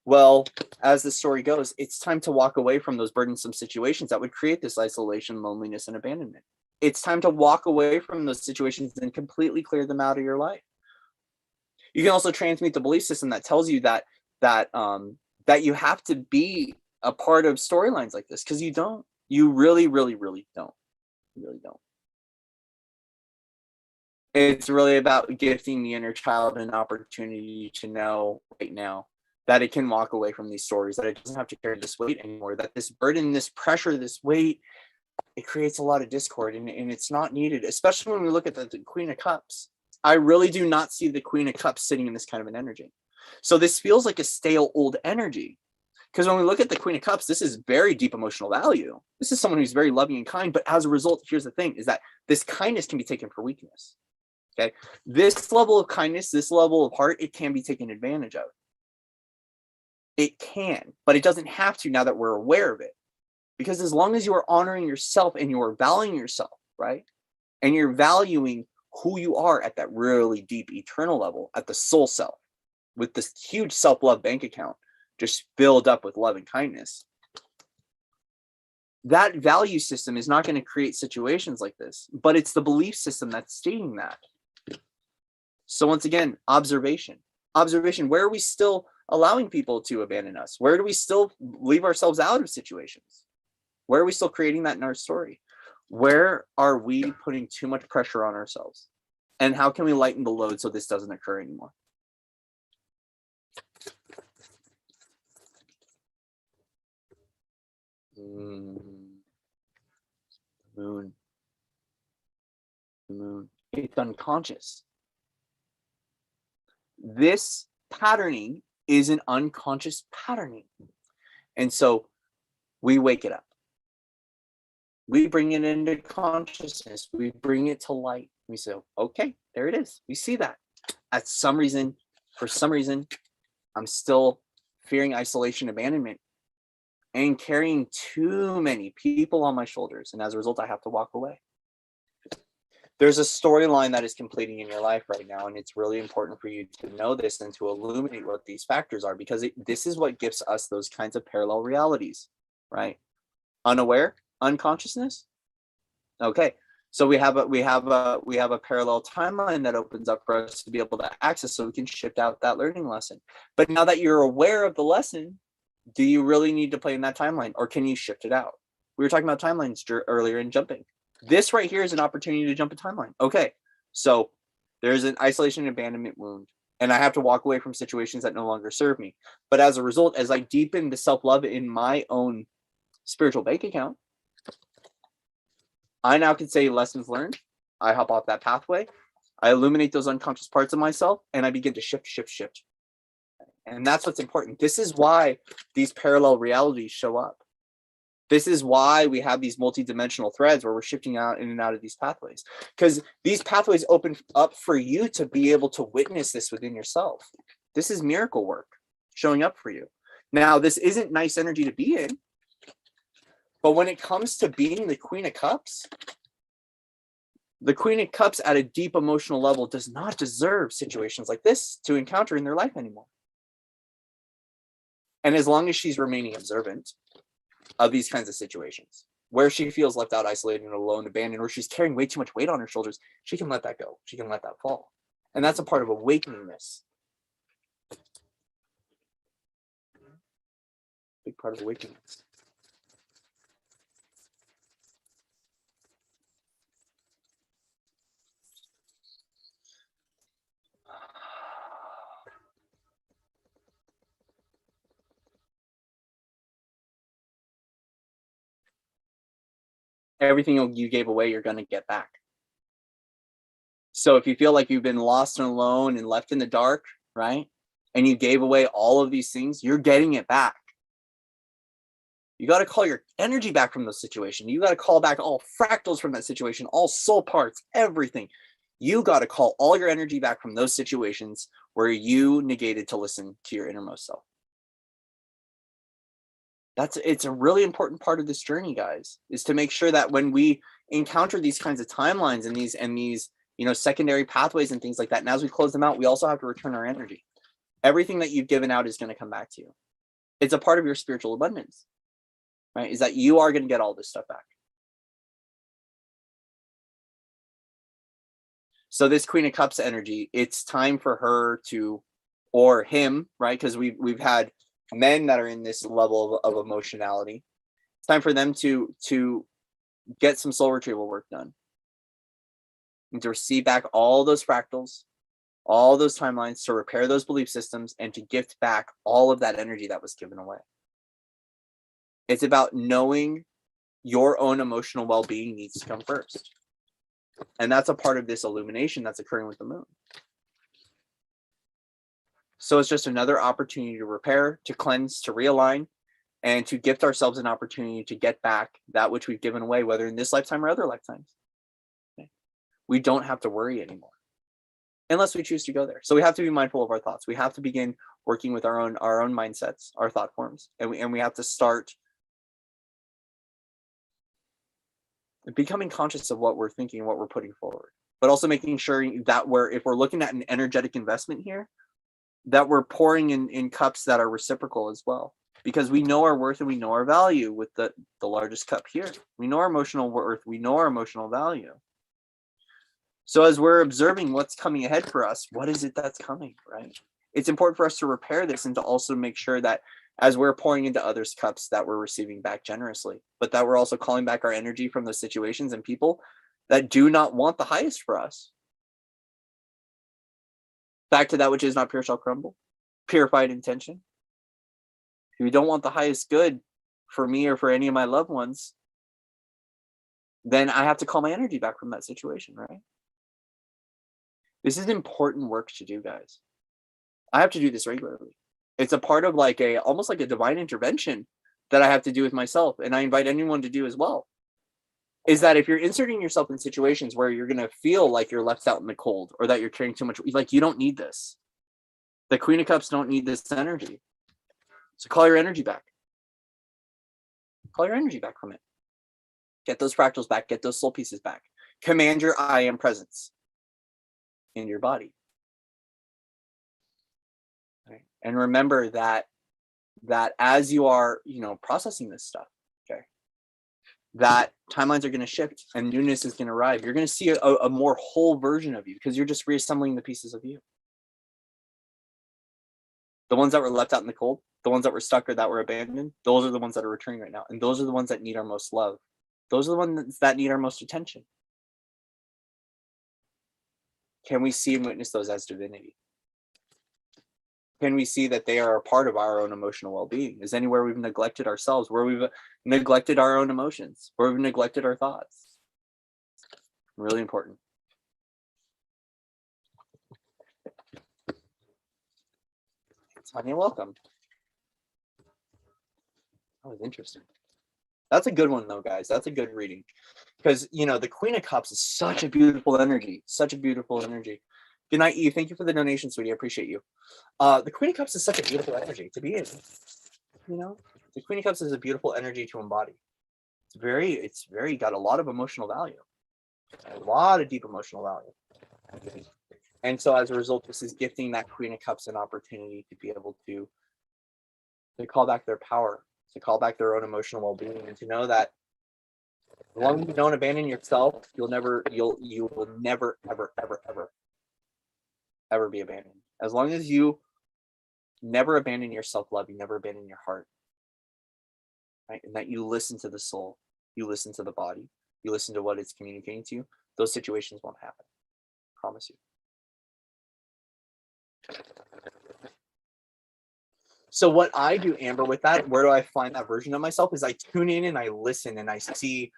Well, as the story goes, it's time to walk away from those burdensome situations that would create this isolation, loneliness, and abandonment. It's time to walk away from those situations and completely clear them out of your life. You can also transmute the belief system that tells you that you have to be a part of storylines like this, because you don't. You really, really, really don't. You really don't. It's really about gifting the inner child an opportunity to know right now that it can walk away from these stories, that it doesn't have to carry this weight anymore, that this burden, this pressure, this weight, it creates a lot of discord, and it's not needed, especially when we look at the Queen of Cups. I really do not see the Queen of Cups sitting in this kind of an energy. So this feels like a stale old energy, because when we look at the Queen of Cups, this is very deep emotional value. This is someone who's very loving and kind, but as a result, here's the thing, is that this kindness can be taken for weakness. Okay, this level of kindness, this level of heart, it can be taken advantage of. It can, but it doesn't have to now that we're aware of it. Because as long as you are honoring yourself and you are valuing yourself, right? And you're valuing who you are at that really deep eternal level, at the soul self, with this huge self-love bank account just filled up with love and kindness, that value system is not going to create situations like this, but it's the belief system that's stating that. So once again, observation. Where are we still allowing people to abandon us? Where do we still leave ourselves out of situations? Where are we still creating that in our story? Where are we putting too much pressure on ourselves? And how can we lighten the load so this doesn't occur anymore? Moon. It's unconscious. This patterning is an unconscious patterning. And so we wake it up. We bring it into consciousness. We bring it to light. We say, okay, there it is. We see that. For some reason, I'm still fearing isolation, abandonment, and carrying too many people on my shoulders. And as a result, I have to walk away. There's a storyline that is completing in your life right now, and it's really important for you to know this and to illuminate what these factors are, because this is what gives us those kinds of parallel realities, right? Unaware, unconsciousness. Okay, so we have a parallel timeline that opens up for us to be able to access, so we can shift out that learning lesson. But now that you're aware of the lesson, do you really need to play in that timeline, or can you shift it out? We were talking about timelines earlier in jumping. This right here is an opportunity to jump a timeline. Okay, so there's an isolation and abandonment wound, and I have to walk away from situations that no longer serve me. But as a result, as I deepen the self-love in my own spiritual bank account, I now can say lessons learned. I hop off that pathway. I illuminate those unconscious parts of myself, and I begin to shift. And that's what's important. This is why these parallel realities show up. This is why we have these multi-dimensional threads where we're shifting out in and out of these pathways, because these pathways open up for you to be able to witness this within yourself. This is miracle work showing up for you. Now, this isn't nice energy to be in, but when it comes to being the Queen of Cups at a deep emotional level does not deserve situations like this to encounter in their life anymore. And as long as she's remaining observant of these kinds of situations where she feels left out, isolated, and alone, abandoned, or she's carrying way too much weight on her shoulders, she can let that go. She can let that fall. And that's a part of awakening this. Big part of awakening this. Everything you gave away, you're going to get back. So if you feel like you've been lost and alone and left in the dark, right? And you gave away all of these things, you're getting it back. You got to call your energy back from the situation. You got to call back all fractals from that situation, all soul parts, everything. You got to call all your energy back from those situations where you negated to listen to your innermost self. It's a really important part of this journey, guys, is to make sure that when we encounter these kinds of timelines and these secondary pathways and things like that, and as we close them out, we also have to return our energy. Everything that you've given out is going to come back to you. It's a part of your spiritual abundance, right? Is that you are going to get all this stuff back. So this Queen of Cups energy, it's time for her to, or him, right? Because we've had men that are in this level of emotionality. It's time for them to get some soul retrieval work done and to receive back all those fractals, all those timelines, to repair those belief systems and to gift back all of that energy that was given away. It's about knowing your own emotional well-being needs to come first. And that's a part of this illumination that's occurring with the moon. So it's just another opportunity to repair, to cleanse, to realign, and to gift ourselves an opportunity to get back that which we've given away, whether in this lifetime or other lifetimes. Okay. We don't have to worry anymore unless we choose to go there. So we have to be mindful of our thoughts. We have to begin working with our own mindsets, our thought forms, and we have to start becoming conscious of what we're thinking and what we're putting forward, but also making sure that if we're looking at an energetic investment here, that we're pouring in cups that are reciprocal as well, because we know our worth and we know our value with the largest cup here. We know our emotional worth, we know our emotional value. So as we're observing what's coming ahead for us, what is it that's coming, right? It's important for us to repair this and to also make sure that as we're pouring into others' cups, that we're receiving back generously, but that we're also calling back our energy from those situations and people that do not want the highest for us. Back to that which is not pure shall crumble. Purified intention. If you don't want the highest good for me or for any of my loved ones, then I have to call my energy back from that situation, right? This is important work to do, guys. I have to do this regularly. It's a part of almost like a divine intervention that I have to do with myself, and I invite anyone to do as well. Is that if you're inserting yourself in situations where you're going to feel like you're left out in the cold or that you're carrying too much, you don't need this. The Queen of Cups don't need this energy. So call your energy back. Call your energy back from it. Get those fractals back. Get those soul pieces back. Command your I am presence in your body. Right? And remember that as you are, processing this stuff, okay, that timelines are going to shift and newness is going to arrive. You're going to see a more whole version of you because you're just reassembling the pieces of you. The ones that were left out in the cold, the ones that were stuck or that were abandoned, those are the ones that are returning right now. And those are the ones that need our most love. Those are the ones that need our most attention. Can we see and witness those as divinity? Can we see that they are a part of our own emotional well-being? Is anywhere we've neglected ourselves, where we've neglected our own emotions, where we've neglected our thoughts? Really important. Tanya, welcome. That was interesting. That's a good one though, guys. That's a good reading. Because, you know, the Queen of Cups is such a beautiful energy. Such a beautiful energy. Good night, E. Thank you for the donation, sweetie. I appreciate you. The Queen of Cups is such a beautiful energy to be in. You know, the Queen of Cups is a beautiful energy to embody. It's very got a lot of emotional value. A lot of deep emotional value. And so as a result, this is gifting that Queen of Cups an opportunity to be able to call back their power, to call back their own emotional well-being, and to know that as long as you don't abandon yourself, you will never, ever be abandoned. As long as you never abandon your self-love, you never abandon your heart, right? And that you listen to the soul, you listen to the body, you listen to what it's communicating to you, those situations won't happen. I promise you. So what I do, Amber, with that, where do I find that version of myself, is I tune in and I listen and I see,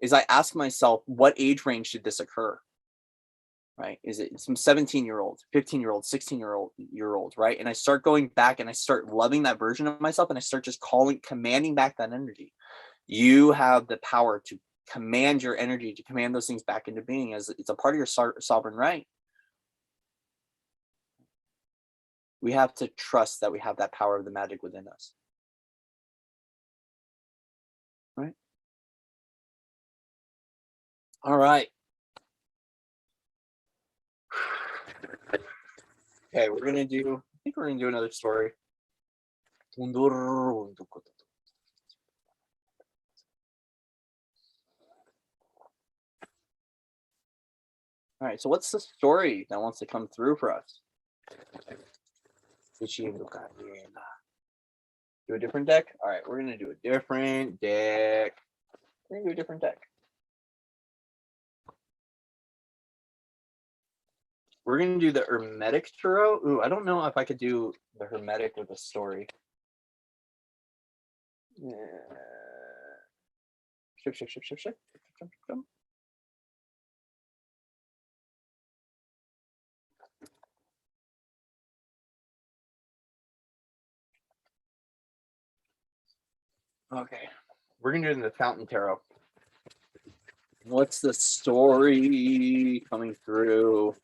is I ask myself, what age range did this occur? Right? Is it some 17-year-old, 15-year-old, 16-year-old, right? And I start going back and I start loving that version of myself and I start just commanding back that energy. You have the power to command your energy, to command those things back into being, as it's a part of your sovereign right. We have to trust that we have that power of the magic within us. Right? All right. Okay, I think we're gonna do another story. All right, so what's the story that wants to come through for us? Do a different deck? All right, we're gonna do a different deck. We're gonna do a different deck. We're gonna do the Hermetic Tarot. Ooh, I don't know if I could do the Hermetic with a story. Yeah. Shift. Okay, we're gonna do the Fountain Tarot. What's the story coming through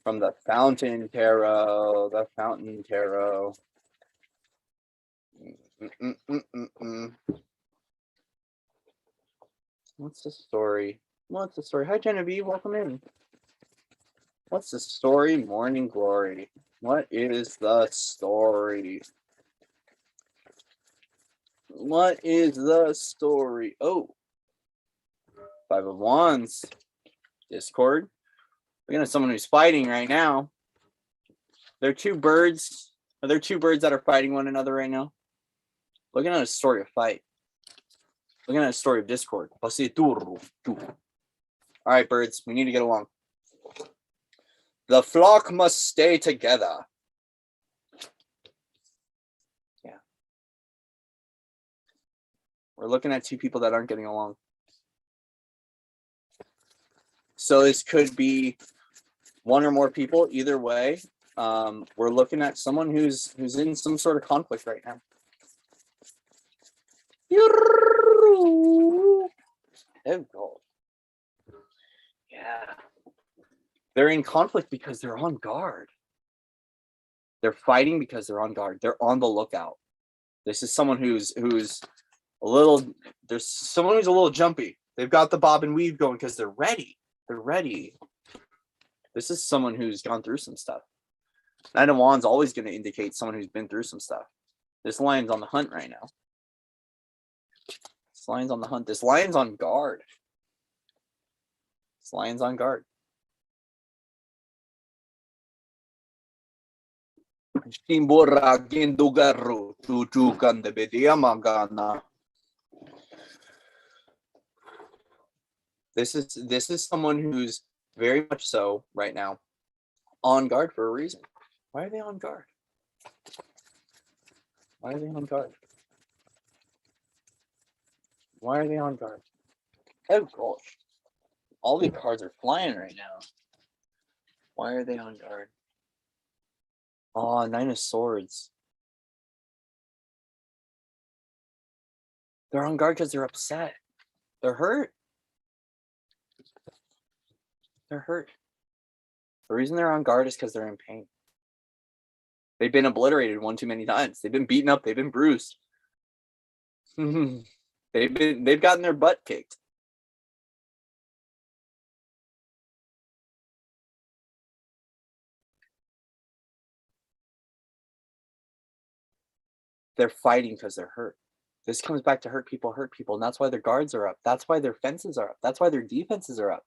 from the Fountain Tarot? The Fountain Tarot. What's the story? What's the story? Hi, Genevieve. Welcome in. What's the story? Morning Glory. What is the story? What is the story? Oh, Five of Wands. Discord. We're at someone who's fighting right now. There are two birds. Are there two birds that are fighting one another right now? Looking at a story of fight. Looking at a story of discord. All right, birds. We need to get along. The flock must stay together. Yeah. We're looking at two people that aren't getting along. So this could be one or more people. Either way, we're looking at someone who's in some sort of conflict right now. Yeah. They're in conflict because they're on guard. They're fighting because they're on guard. They're on the lookout. This is someone who's a little, there's someone who's a little jumpy. They've got the bob and weave going because they're ready. They're ready. This is someone who's gone through some stuff. Knight of Wands always going to indicate someone who's been through some stuff. This lion's on the hunt right now. This lion's on the hunt. This lion's on guard. This lion's on guard. This is someone who's very much so right now on guard for a reason. Why are they on guard? Why are they on guard? Why are they on guard? Oh gosh. All the cards are flying right now. Why are they on guard? Oh, Nine of Swords. They're on guard because they're upset. They're hurt. They're hurt. The reason they're on guard is because they're in pain. They've been obliterated one too many times. They've been beaten up. They've been bruised. They've gotten their butt kicked. They're fighting because they're hurt. This comes back to hurt people, and that's why their guards are up. That's why their fences are up. That's why their defenses are up.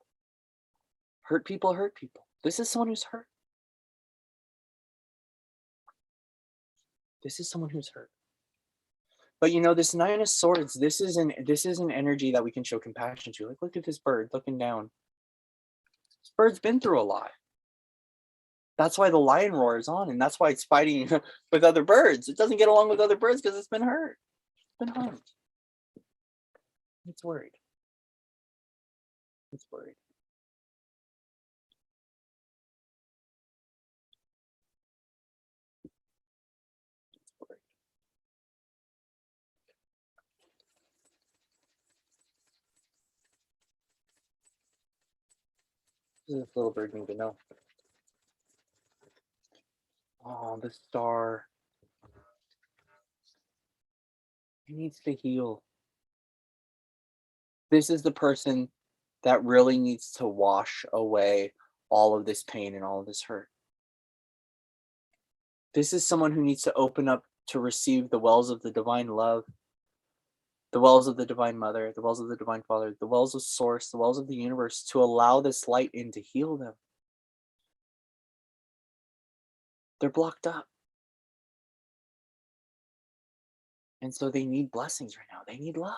Hurt people, hurt people. This is someone who's hurt. This is someone who's hurt. But you know, this Nine of Swords, this is an energy that we can show compassion to. Like, look at this bird looking down. This bird's been through a lot. That's why the lion roars on, and that's why it's fighting with other birds. It doesn't get along with other birds because it's been hurt. It's been harmed. It's worried. It's worried. It's worried. This little bird need to know. Oh, the star. He needs to heal. This is the person that really needs to wash away all of this pain and all of this hurt. This is someone who needs to open up to receive the wells of the divine love, the wells of the divine mother, the wells of the divine father, the wells of source, the wells of the universe, to allow this light in to heal them. They're blocked up. And so they need blessings right now. They need love.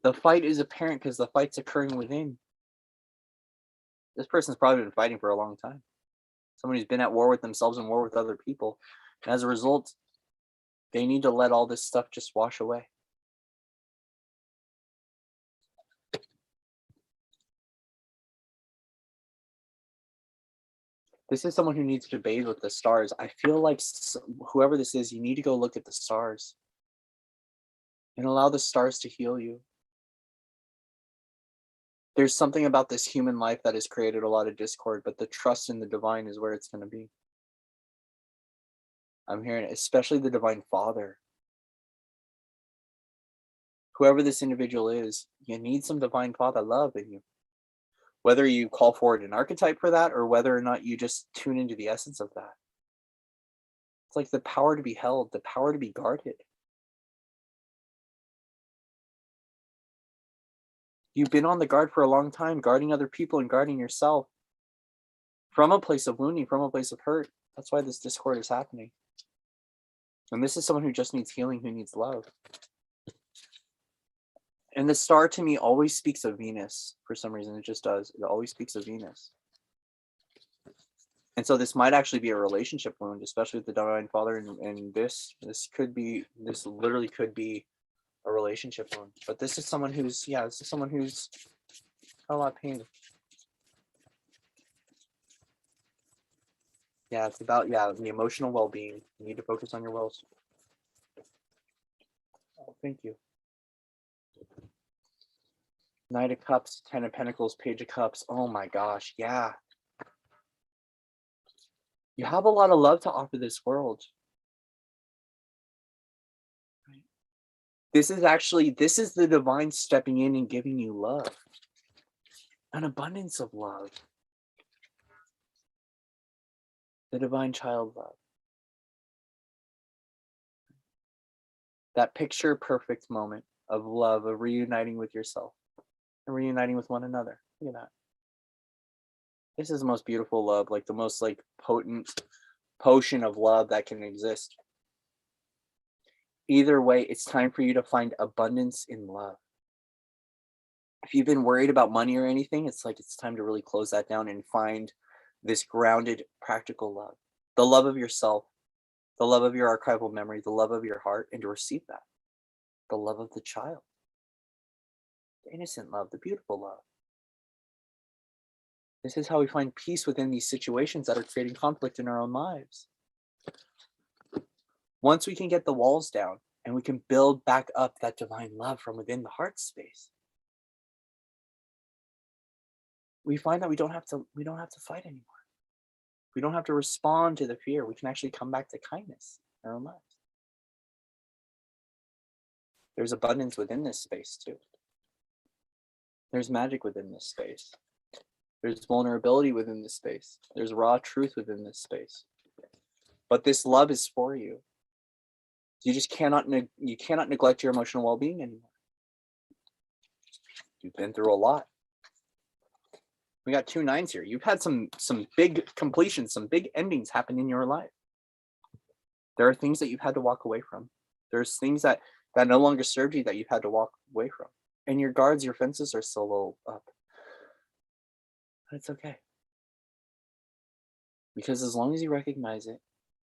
The fight is apparent because the fight's occurring within. This person's probably been fighting for a long time. Someone who's been at war with themselves and war with other people. And as a result, they need to let all this stuff just wash away. This is someone who needs to bathe with the stars. I feel like whoever this is, you need to go look at the stars and allow the stars to heal you. There's something about this human life that has created a lot of discord, but the trust in the divine is where it's going to be. I'm hearing it, especially the divine father. Whoever this individual is, you need some divine father love in you. Whether you call forward an archetype for that or whether or not you just tune into the essence of that. It's like the power to be held, the power to be guarded. You've been on the guard for a long time, guarding other people and guarding yourself from a place of wounding, from a place of hurt. That's why this discord is happening. And this is someone who just needs healing, who needs love. And the star to me always speaks of Venus. For some reason, it just does. It always speaks of Venus. And so this might actually be a relationship wound, especially with the divine father. And this literally could be a relationship wound. But this is someone who's, this is someone who's got a lot of pain. Yeah, it's about, the emotional well-being. You need to focus on your wells. Oh, thank you. Knight of Cups, Ten of Pentacles, Page of Cups. Oh my gosh, yeah. You have a lot of love to offer this world. This is the divine stepping in and giving you love. An abundance of love. The divine child love. That picture perfect moment of love, of reuniting with yourself and reuniting with one another. Look at that. This is the most beautiful love, like the most like potent potion of love that can exist. Either way, it's time for you to find abundance in love. If you've been worried about money or anything, it's like it's time to really close that down and find this grounded, practical love. The love of yourself, the love of your archival memory, the love of your heart, and to receive that. The love of the child, the innocent love, the beautiful love. This is how we find peace within these situations that are creating conflict in our own lives. Once we can get the walls down and we can build back up that divine love from within the heart space, we find that we don't have to fight anymore. We don't have to respond to the fear. We can actually come back to kindness in our own lives. There's abundance within this space too. There's magic within this space. There's vulnerability within this space. There's raw truth within this space. But this love is for you. You just cannot neglect your emotional well-being anymore. You've been through a lot. We got 2 9s here. You've had some big completions, some big endings happen in your life. There are things that you've had to walk away from. There's things that no longer served you that you've had to walk away from. And your guards, your fences are still a little up. But it's okay. Because as long as you recognize it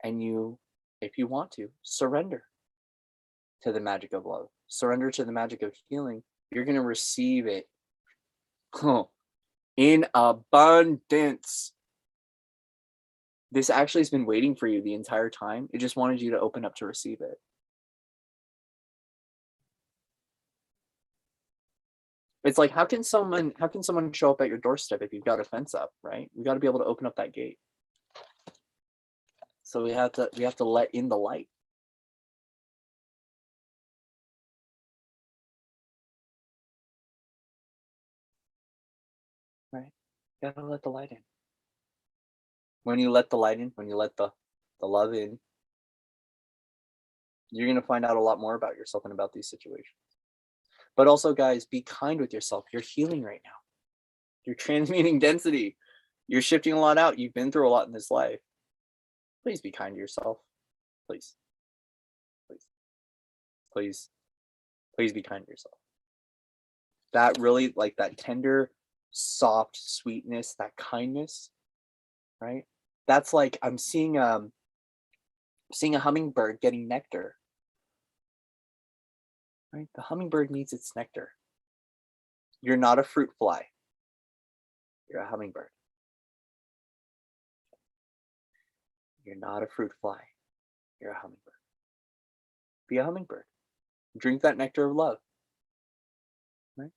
and you, if you want to, surrender to the magic of love, surrender to the magic of healing, you're going to receive it in abundance. This actually has been waiting for you the entire time. It just wanted you to open up to receive it. It's like, how can someone show up at your doorstep if you've got a fence up, right? We got to be able to open up that gate. So we have to let in the light. Right? You gotta let the light in. When you let the light in, when you let the love in, you're gonna find out a lot more about yourself and about these situations. But also, guys, be kind with yourself. You're healing right now. You're transmuting density. You're shifting a lot out. You've been through a lot in this life. Please be kind to yourself. Please. Please. Please. Please be kind to yourself. That really, like that tender, soft sweetness, that kindness, right? That's like I'm seeing a hummingbird getting nectar. Right? The hummingbird needs its nectar. You're not a fruit fly. You're a hummingbird. You're not a fruit fly. You're a hummingbird. Be a hummingbird. Drink that nectar of love. Right?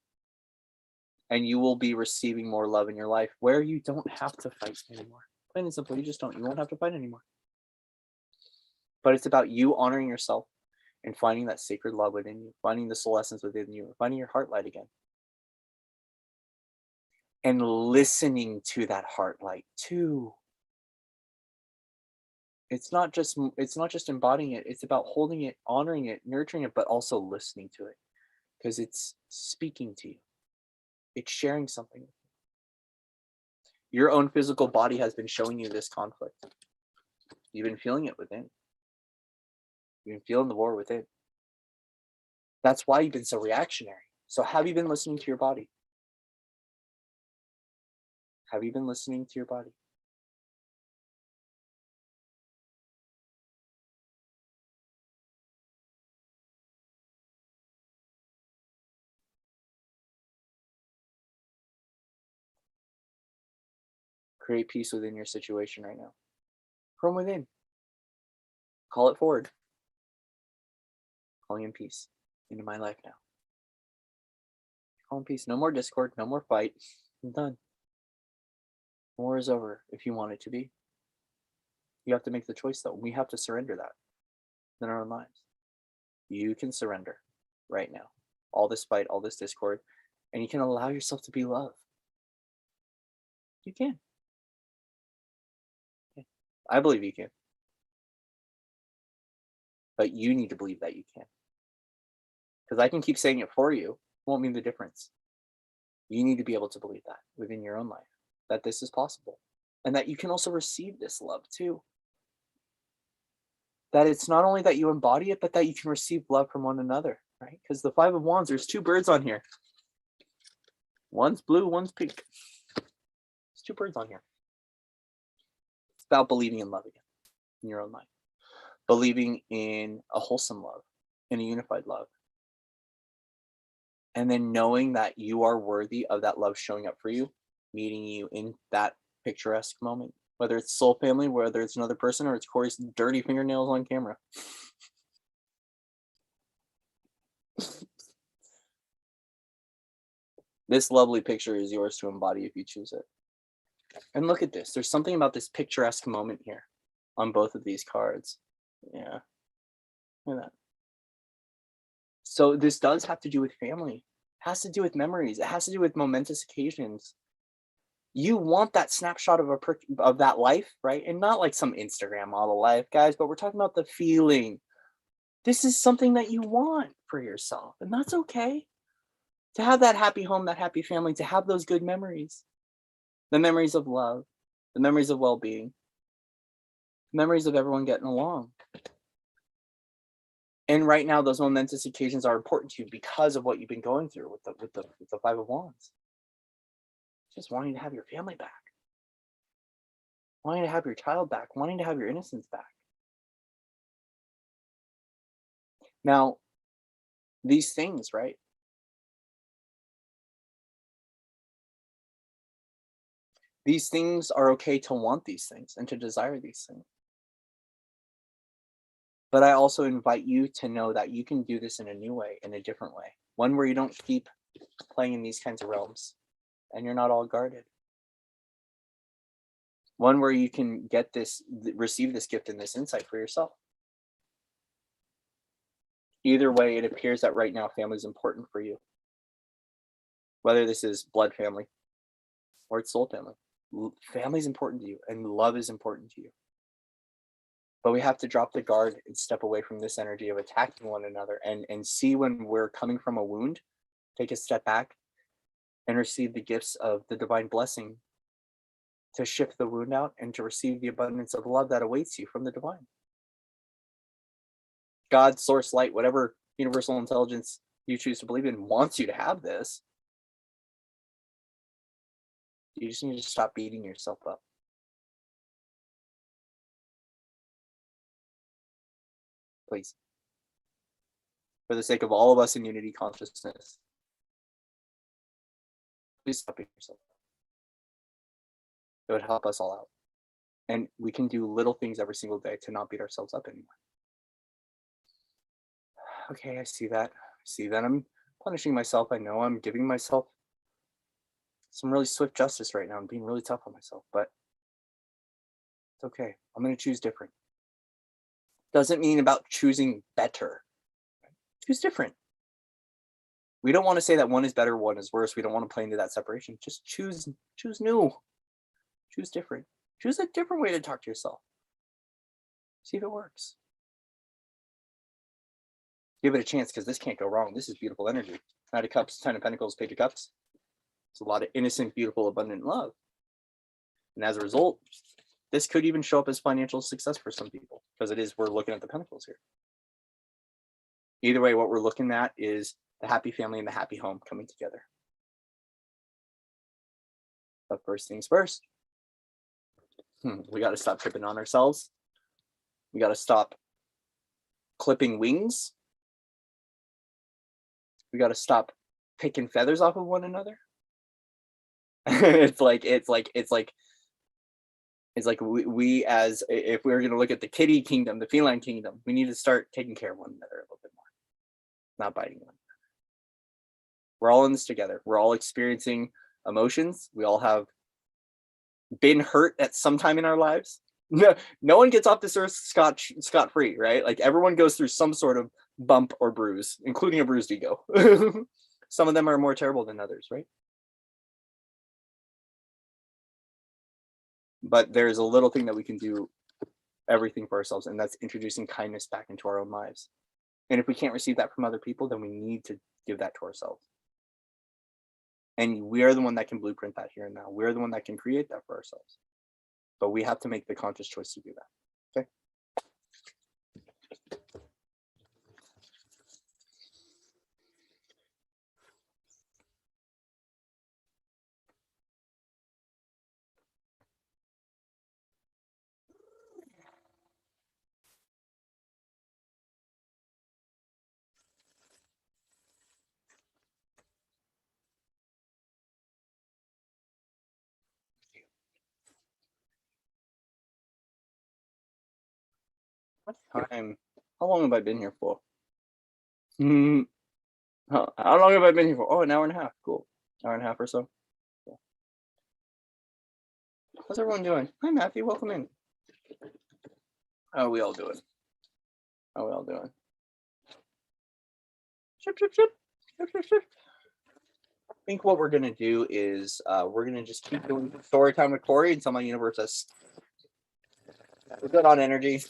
And you will be receiving more love in your life where you don't have to fight anymore. Plain and simple, you just don't. You won't have to fight anymore. But it's about you honoring yourself and finding that sacred love within you, finding the soul essence within you, finding your heart light again. And listening to that heart light too. It's not just embodying it. It's about holding it, honoring it, nurturing it, but also listening to it. Because it's speaking to you. It's sharing something with you. Your own physical body has been showing you this conflict. You've been feeling it within. You've been feeling the war within. That's why you've been so reactionary. So have you been listening to your body? Have you been listening to your body? Create peace within your situation right now. From within. Call it forward. Calling in peace into my life now. Call in peace. No more discord. No more fight. I'm done. War is over if you want it to be. You have to make the choice though. We have to surrender that in our own lives. You can surrender right now. All this fight, all this discord, and you can allow yourself to be love. You can. I believe you can. But you need to believe that you can. because I can keep saying it for you. Won't mean the difference. You need to be able to believe that within your own life, that this is possible, and that you can also receive this love too. That it's not only that you embody it, but that you can receive love from one another, right? Because the Five of Wands, there's two birds on here. One's blue, one's pink. There's two birds on here. It's about believing in love again in your own life. Believing in a wholesome love, in a unified love. And then knowing that you are worthy of that love showing up for you, meeting you in that picturesque moment. Whether it's soul family, whether it's another person, or it's Corey's dirty fingernails on camera. This lovely picture is yours to embody if you choose it. And look at this. There's something about this picturesque moment here on both of these cards. Yeah. Look at that. So this does have to do with family. It has to do with memories. It has to do with momentous occasions. You want that snapshot of that life, right? And not like some Instagram model life, guys, but we're talking about the feeling. This is something that you want for yourself, and that's okay. To have that happy home, that happy family, to have those good memories. The memories of love, the memories of well-being, memories of everyone getting along. And right now, those momentous occasions are important to you because of what you've been going through with the Five of Wands. Just wanting to have your family back, wanting to have your child back, wanting to have your innocence back. Now, these things, right? These things are okay to want these things and to desire these things. But I also invite you to know that you can do this in a new way, in a different way. One where you don't keep playing in these kinds of realms and you're not all guarded. One where you can get this, receive this gift and this insight for yourself. Either way, it appears that right now family is important for you. Whether this is blood family or it's soul family. Family is important to you and love is important to you. But we have to drop the guard and step away from this energy of attacking one another and see when we're coming from a wound, take a step back and receive the gifts of the divine blessing to shift the wound out and to receive the abundance of love that awaits you from the divine. God, source, light, whatever universal intelligence you choose to believe in wants you to have this. You just need to stop beating yourself up. Please. For the sake of all of us in unity consciousness, please stop beating yourself up. It would help us all out. And we can do little things every single day to not beat ourselves up anymore. Okay, I see that. I see that I'm punishing myself. I know I'm giving myself some really swift justice right now. I'm being really tough on myself, but it's okay. I'm going to choose different. Doesn't mean about choosing better. Choose different. We don't want to say that one is better, one is worse. We don't want to play into that separation. Just choose new. Choose different. Choose a different way to talk to yourself. See if it works. Give it a chance because this can't go wrong. This is beautiful energy. Knight of Cups, Ten of Pentacles, Page of Cups. It's a lot of innocent, beautiful, abundant love. And as a result, this could even show up as financial success for some people because we're looking at the Pentacles here. Either way, what we're looking at is the happy family and the happy home coming together. But first things first, we got to stop tripping on ourselves. We got to stop clipping wings. We got to stop picking feathers off of one another. It's like we as if we were going to look at the kitty kingdom, the feline kingdom, we need to start taking care of one another a little bit more, not biting one another. We're all in this together. We're all experiencing emotions. We all have been hurt at some time in our lives. No one gets off this earth scot-free, right? Like everyone goes through some sort of bump or bruise, including a bruised ego. Some of them are more terrible than others, right? But there's a little thing that we can do everything for ourselves, and that's introducing kindness back into our own lives. And if we can't receive that from other people, then we need to give that to ourselves. And we are the one that can blueprint that here and now. We're the one that can create that for ourselves. But we have to make the conscious choice to do that. Okay. What time? How long have I been here for? How long have I been here for? Oh, an hour and a half. Cool. Hour and a half or so. Cool. How's everyone doing? Hi, Matthew. Welcome in. How are we all doing? How are we all doing? Ship, ship, ship. Ship, ship, ship. I think what we're going to do is we're going to just keep doing story time with Corey until my universe says we're good on energy.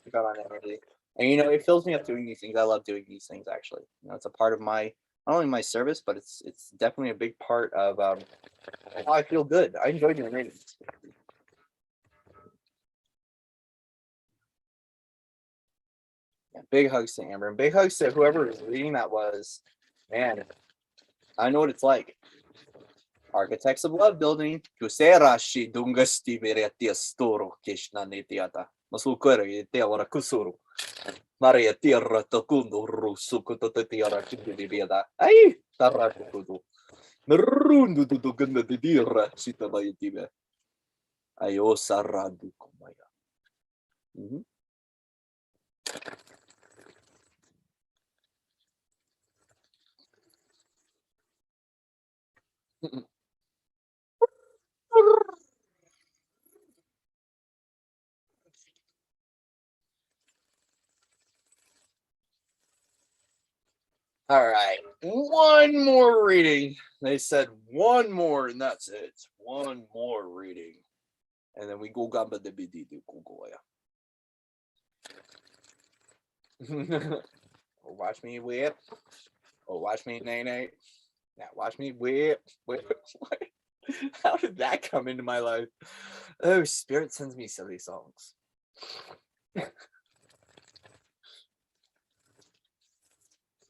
We're good on energy. And, you know, it fills me up doing these things. I love doing these things, actually. You know, it's a part of my, not only my service, but it's definitely a big part of how I feel good. I enjoy doing readings. Yeah, big hugs to Amber and big hugs to whoever was reading that was. Man, I know what it's like. Architects of Love building. Kuserashi dungasti veretia storo kishna netiata. Masukura yetiara kusuru. Maria tierra tokundo rusu kutotetiara kibibiada. Ay, tarakudu. Merundu to ganda de dira sita bayetibe. Ayo saradu kumaya. All right, one more reading. They said one more, and that's it. One more reading, and then we go gamba de bidi de kugoya. Watch me whip. Oh, watch me nay nay. Now watch me whip. How did that come into my life? Oh, Spirit sends me silly songs.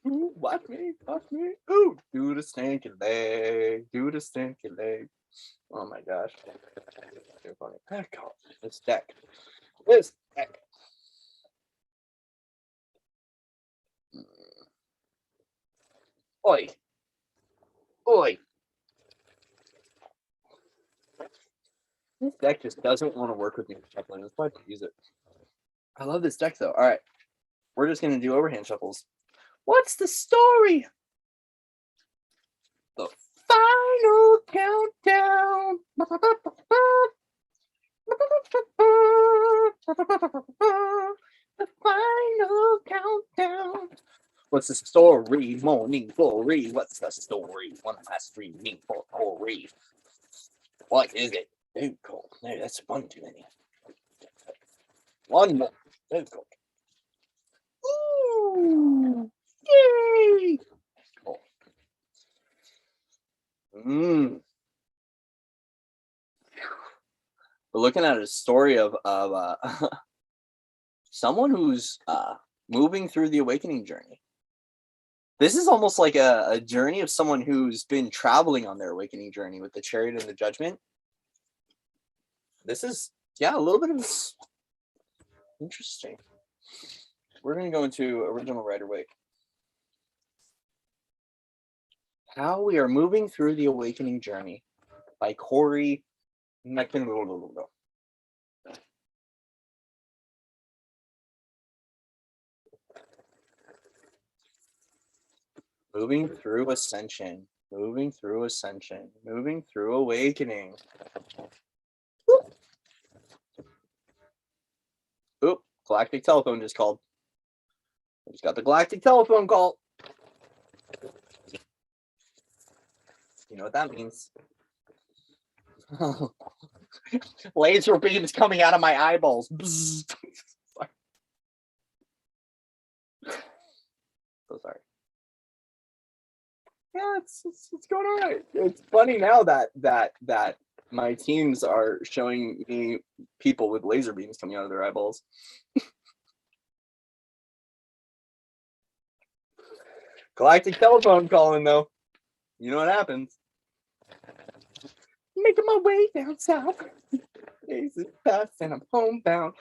Ooh, watch me. Ooh, do the stinky leg. Oh my gosh. Too funny. God, this deck. Oi. This deck just doesn't want to work with me for shuffling. That's why I don't use it. I love this deck though. All right. We're just going to do overhand shuffles. What's the story? The final countdown. The final countdown. What's the story? Morning glory. What's the story? One last dreaming for Corey. What is it? Oh, cool. No, that's one too many. One more. Oh, cool. Ooh. Yay! Cool. We're looking at a story of someone who's moving through the awakening journey. This is almost like a journey of someone who's been traveling on their awakening journey with the Chariot and the Judgment. This is, yeah, a little bit of interesting. We're going to go into Original Rider-Waite. How We Are Moving Through the Awakening Journey by Corey McIntyre. Moving through ascension, moving through awakening. Oop, galactic telephone just called. I just got the galactic telephone call. You know what that means. Laser beams coming out of my eyeballs. it's going all right. It's funny now that my teams are showing me people with laser beams coming out of their eyeballs. Galactic telephone calling though. You know what happens. Making my way down south. Days is past and I'm homebound.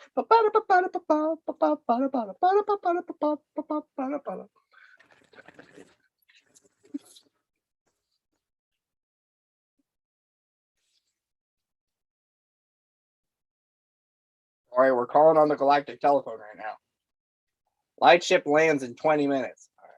All right, we're calling on the galactic telephone right now. Lightship lands in 20 minutes. All right.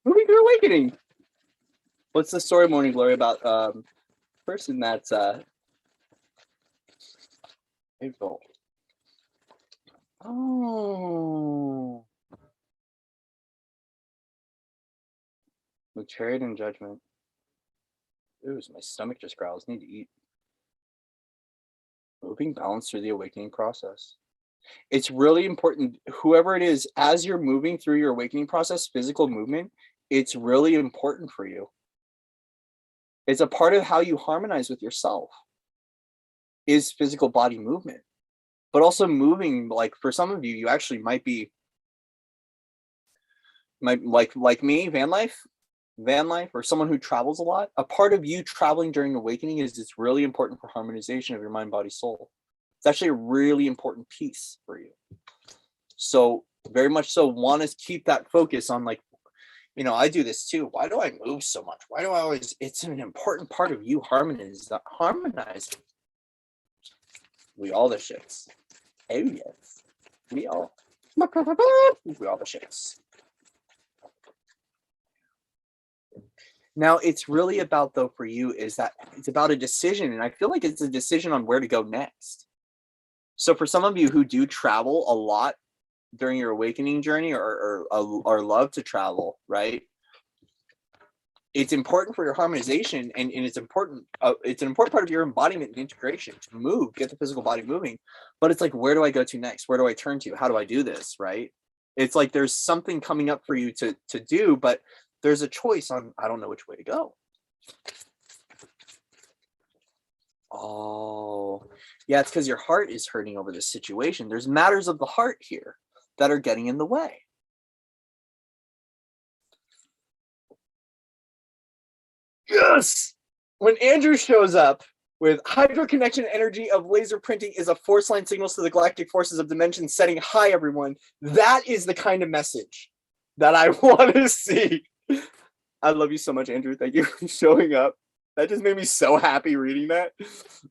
Moving through awakening. What's the story, Morning Glory, about person that's April? Oh, with Chariot and Judgment. Ooh, my stomach just growls. Need to eat. Moving balance through the awakening process. It's really important, whoever it is, as you're moving through your awakening process, physical movement, it's really important for you. It's a part of how you harmonize with yourself, is physical body movement. But also moving, like for some of you, you actually might be, like me, van life, or someone who travels a lot. A part of you traveling during awakening is it's really important for harmonization of your mind, body, soul. It's actually a really important piece for you. So very much so want to keep that focus on, like, you know, I do this too. Why do I move so much? Why do I always, it's an important part of you harmonizing. We all the shits. Oh yes. We all the shits. Now it's really about, though, for you, is that it's about a decision. And I feel like it's a decision on where to go next. So for some of you who do travel a lot during your awakening journey, or love to travel, right? It's important for your harmonization, and it's important. It's an important part of your embodiment and integration to move, get the physical body moving. But it's like, where do I go to next? Where do I turn to? How do I do this? Right? It's like there's something coming up for you to do, but there's a choice on, I don't know which way to go. Oh, yeah, it's because your heart is hurting over this situation. There's matters of the heart here that are getting in the way. Yes! When Andrew shows up with hydroconnection energy of laser printing is a force line signals to the galactic forces of dimension setting. Hi, everyone. That is the kind of message that I want to see. I love you so much, Andrew. Thank you for showing up. That just made me so happy reading that.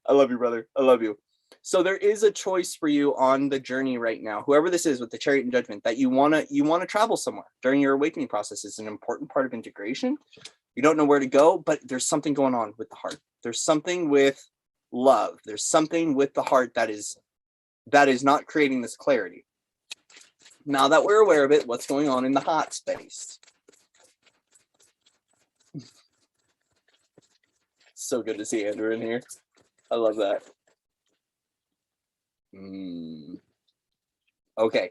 I love you, brother. I love you. So there is a choice for you on the journey right now, whoever this is with the Chariot and Judgment, that you want to travel somewhere during your awakening process. It's an important part of integration. You don't know where to go, but there's something going on with the heart. There's something with love. There's something with the heart that is not creating this clarity. Now that we're aware of it, what's going on in the hot space? So good to see Andrew in here. I love that. Okay.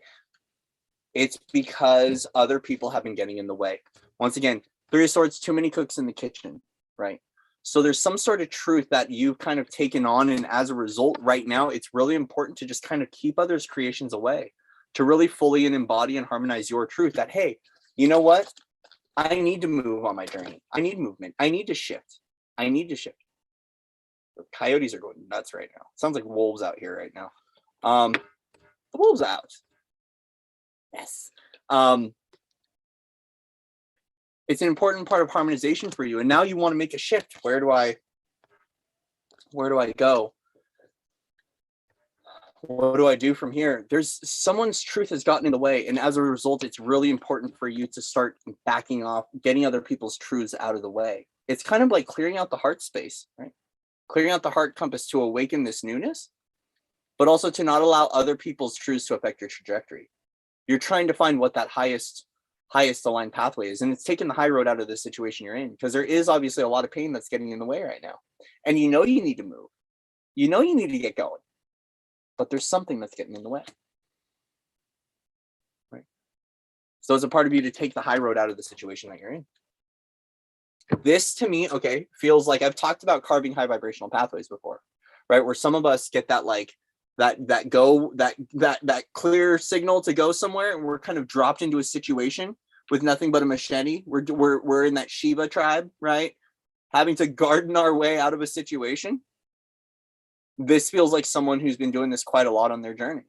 It's because other people have been getting in the way. Once again, Three of Swords, too many cooks in the kitchen, right? So there's some sort of truth that you've kind of taken on, and as a result, right now, it's really important to just kind of keep others' creations away, to really fully and embody and harmonize your truth that, hey, you know what? I need to move on my journey. I need movement. I need to shift. I need to shift. The coyotes are going nuts right now. Sounds like wolves out here right now. The wolves out. Yes. It's an important part of harmonization for you. And now you want to make a shift. Where do I go? What do I do from here? There's someone's truth has gotten in the way. And as a result, it's really important for you to start backing off, getting other people's truths out of the way. It's kind of like clearing out the heart space, right? Clearing out the heart compass to awaken this newness, but also to not allow other people's truths to affect your trajectory. You're trying to find what that highest aligned pathway is. And it's taking the high road out of the situation you're in, because there is obviously a lot of pain that's getting in the way right now. And you know you need to move. You know you need to get going. But there's something that's getting in the way. Right? So it's a part of you to take the high road out of the situation that you're in. This to me, okay, feels like I've talked about carving high vibrational pathways before, right? Where some of us get that like that clear signal to go somewhere, and we're kind of dropped into a situation with nothing but a machete. We're in that Shiva tribe, right? Having to garden our way out of a situation. This feels like someone who's been doing this quite a lot on their journey.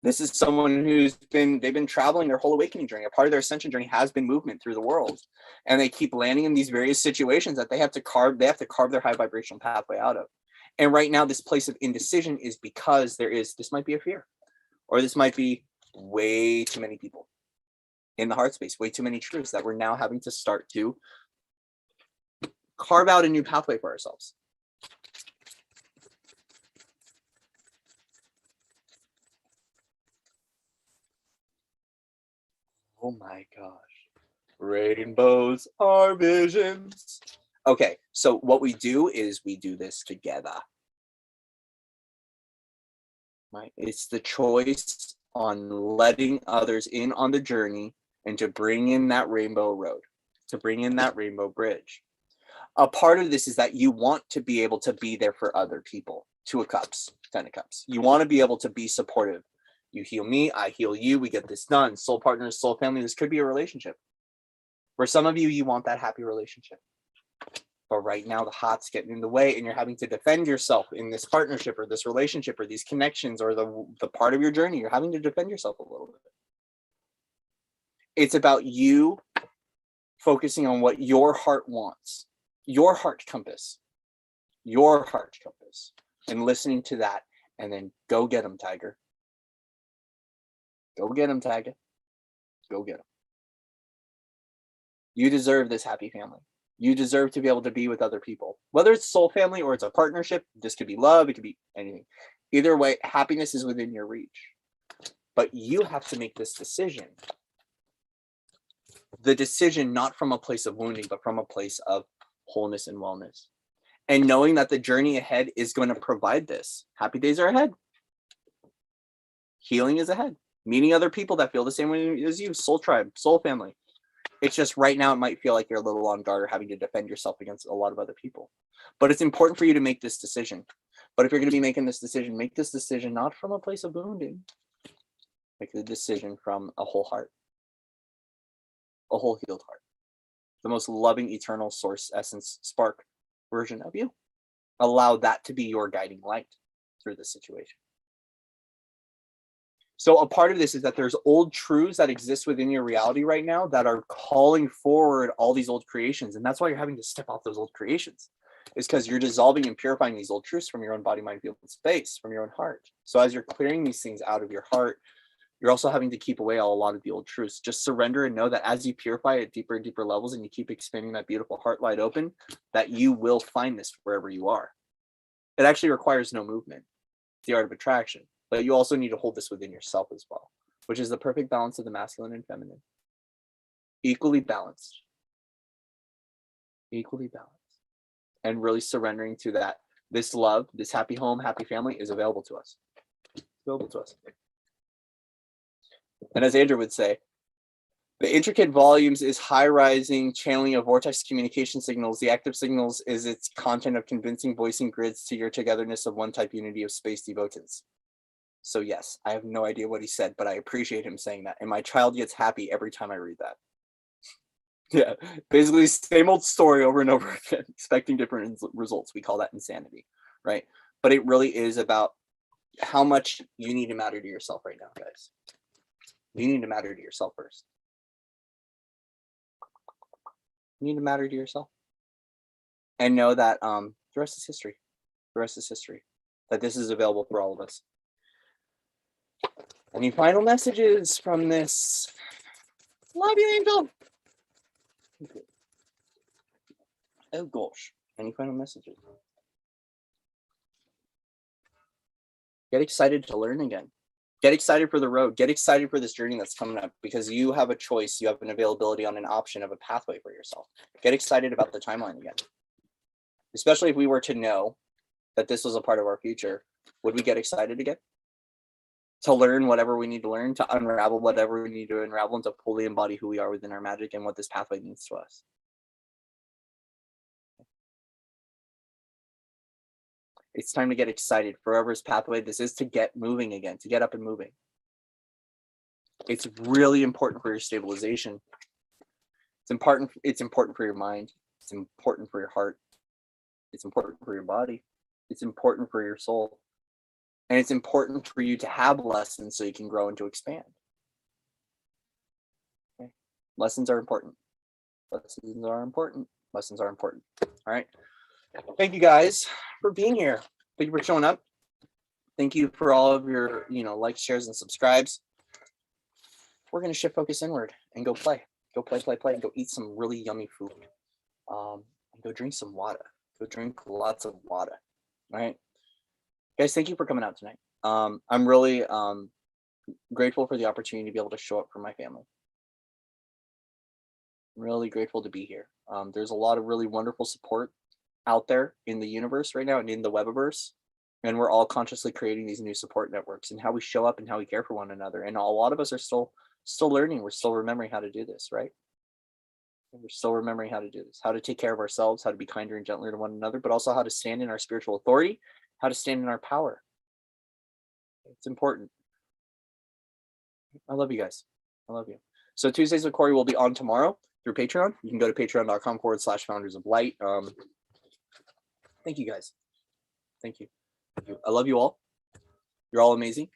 This is someone they've been traveling their whole awakening journey. A part of their ascension journey has been movement through the world. And they keep landing in these various situations that they have to carve their high vibrational pathway out of. And right now, this place of indecision is because this might be a fear, or this might be way too many people in the heart space, way too many truths that we're now having to start to carve out a new pathway for ourselves. Oh my gosh. Rainbows are visions. Okay, so what we do is we do this together. Right? It's the choice on letting others in on the journey and to bring in that rainbow road, to bring in that rainbow bridge. A part of this is that you want to be able to be there for other people. 2 of Cups, 10 of Cups. You want to be able to be supportive. You heal me, I heal you, we get this done. Soul partners, soul family, this could be a relationship. For some of you, you want that happy relationship. But right now, the hot's getting in the way, and you're having to defend yourself in this partnership or this relationship or these connections or the part of your journey. You're having to defend yourself a little bit. It's about you focusing on what your heart wants, your heart compass, and listening to that, and then go get them, Tiger. Go get them, Tiger. Go get them. You deserve this happy family. You deserve to be able to be with other people, whether it's soul family or it's a partnership. This could be love. It could be anything. Either way, happiness is within your reach. But you have to make this decision. The decision not from a place of wounding, but from a place of wholeness and wellness. And knowing that the journey ahead is going to provide this. Happy days are ahead. Healing is ahead. Meeting other people that feel the same way as you. Soul tribe, soul family. It's just right now it might feel like you're a little on guard or having to defend yourself against a lot of other people. But it's important for you to make this decision. But if you're going to be making this decision, make this decision not from a place of wounding. Make the decision from a whole heart. A whole healed heart. The most loving, eternal source, essence, spark version of you. Allow that to be your guiding light through this situation. So a part of this is that there's old truths that exist within your reality right now that are calling forward all these old creations. And that's why you're having to step off those old creations. It's because you're dissolving and purifying these old truths from your own body, mind, field, and space, from your own heart. So as you're clearing these things out of your heart, you're also having to keep away a lot of the old truths. Just surrender and know that as you purify at deeper and deeper levels and you keep expanding that beautiful heart light open, that you will find this wherever you are. It actually requires no movement. It's the art of attraction. But you also need to hold this within yourself as well, which is the perfect balance of the masculine and feminine. Equally balanced. Equally balanced. And really surrendering to that. This love, this happy home, happy family is available to us. It's available to us. And as Andrew would say, the intricate volumes is high-rising channeling of vortex communication signals. The active signals is its content of convincing voicing grids to your togetherness of one type unity of space devoteds. So yes, I have no idea what he said, but I appreciate him saying that. And my child gets happy every time I read that. Yeah, basically same old story over and over again, expecting different results. We call that insanity, right? But it really is about how much you need to matter to yourself right now, guys. You need to matter to yourself first. You need to matter to yourself. And know that the rest is history. The rest is history. That this is available for all of us. Any final messages from this? Love you, Angel. Okay. Oh gosh. Any final messages? Get excited to learn again. Get excited for the road. Get excited for this journey that's coming up, because you have a choice. You have an availability on an option of a pathway for yourself. Get excited about the timeline again. Especially if we were to know that this was a part of our future, would we get excited again? To learn whatever we need to learn, to unravel whatever we need to unravel, and to fully embody who we are within our magic and what this pathway means to us. It's time to get excited for whoever's pathway this is, to get moving again, to get up and moving. It's really important for your stabilization. It's important for your mind. It's important for your heart. It's important for your body. It's important for your soul. And it's important for you to have lessons so you can grow and to expand. Okay. Lessons are important. Lessons are important. Lessons are important. All right. Thank you guys for being here. Thank you for showing up. Thank you for all of your, likes, shares, and subscribes. We're going to shift focus inward and go play. Go play, and go eat some really yummy food. And go drink some water. Go drink lots of water. All right. Guys, thank you for coming out tonight. I'm really grateful for the opportunity to be able to show up for my family. I'm really grateful to be here. There's a lot of really wonderful support out there in the universe right now and in the webiverse, and we're all consciously creating these new support networks and how we show up and how we care for one another. And a lot of us are still learning. We're still remembering how to do this, right? We're still remembering how to do this, how to take care of ourselves, how to be kinder and gentler to one another, but also how to stand in our spiritual authority, how to stand in our power. It's important. I love you guys. I love you. So Tuesdays with Corey will be on tomorrow through Patreon. You can go to patreon.com/foundersoflight. Thank you guys. Thank you. I love you all. You're all amazing.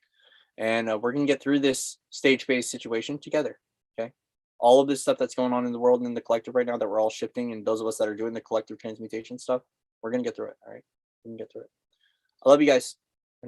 And we're going to get through this stage-based situation together. Okay. All of this stuff that's going on in the world and in the collective right now that we're all shifting, and those of us that are doing the collective transmutation stuff, we're going to get through it. All right. We can get through it. I love you guys.